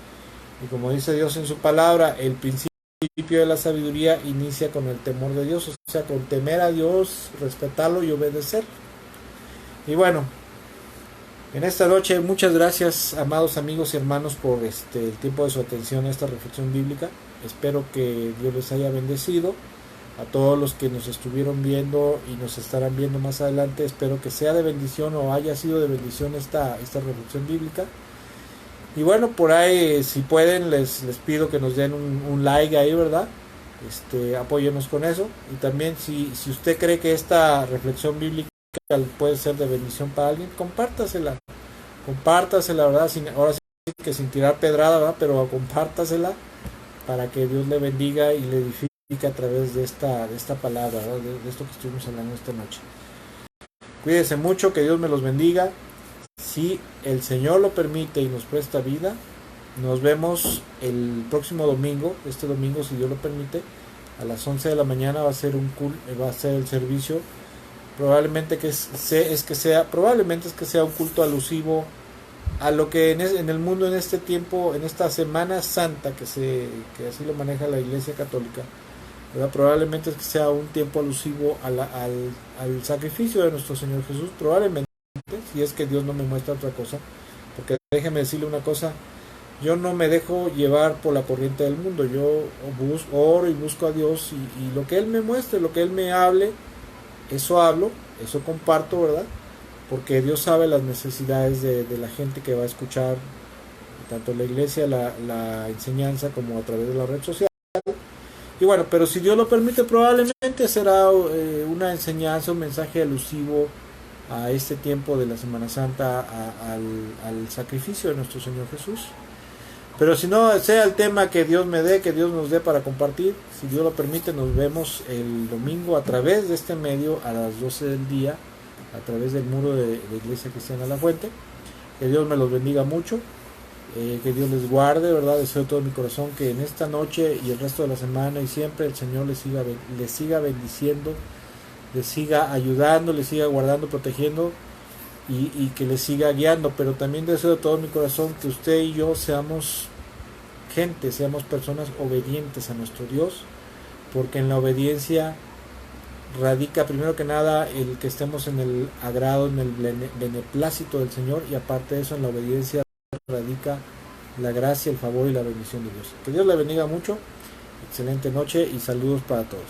Y como dice Dios en su palabra, el principio de la sabiduría inicia con el temor de Dios, o sea, con temer a Dios, respetarlo y obedecerlo. Y bueno, en esta noche muchas gracias, amados amigos y hermanos, por el tiempo de su atención a esta reflexión bíblica. Espero que Dios les haya bendecido. A todos los que nos estuvieron viendo y nos estarán viendo más adelante, espero que sea de bendición o haya sido de bendición esta reflexión bíblica. Y bueno, por ahí, si pueden, les pido que nos den un like ahí, ¿verdad? Apóyenos con eso. Y también, si usted cree que esta reflexión bíblica puede ser de bendición para alguien, compártasela, ¿verdad? Ahora sí que sin tirar pedrada, ¿verdad? Pero compártasela para que Dios le bendiga y le edifique a través de esta palabra, ¿verdad? De esto que estuvimos hablando esta noche. Cuídense mucho, que Dios me los bendiga. Si el Señor lo permite y nos presta vida, nos vemos el próximo domingo. Este domingo, si Dios lo permite, a las 11 de la mañana va a ser el servicio. Probablemente es que sea un culto alusivo a lo que en el mundo en este tiempo, en esta Semana Santa, que así lo maneja la Iglesia Católica, ¿verdad? Probablemente es que sea un tiempo alusivo al sacrificio de nuestro Señor Jesús, probablemente, si es que Dios no me muestra otra cosa, porque déjeme decirle una cosa, yo no me dejo llevar por la corriente del mundo, yo oro y busco a Dios, y lo que Él me muestre, lo que Él me hable, eso hablo, eso comparto, ¿verdad? Porque Dios sabe las necesidades de la gente que va a escuchar tanto la iglesia, la enseñanza, como a través de la red social. Y bueno, pero si Dios lo permite, probablemente será una enseñanza, un mensaje alusivo a este tiempo de la Semana Santa, al sacrificio de nuestro Señor Jesús. Pero si no, sea el tema que Dios me dé, que Dios nos dé para compartir, si Dios lo permite, nos vemos el domingo a través de este medio a las 12 del día, a través del muro de Iglesia Cristiana La Fuente. Que Dios me los bendiga mucho, que Dios les guarde, ¿verdad? Deseo de todo mi corazón que en esta noche y el resto de la semana y siempre el Señor les siga bendiciendo, les siga ayudando, les siga guardando, protegiendo y que les siga guiando. Pero también deseo de todo mi corazón que usted y yo seamos personas obedientes a nuestro Dios, porque en la obediencia radica primero que nada el que estemos en el agrado, en el beneplácito del Señor, y aparte de eso, en la obediencia radica la gracia, el favor y la bendición de Dios. Que Dios le bendiga mucho, excelente noche y saludos para todos.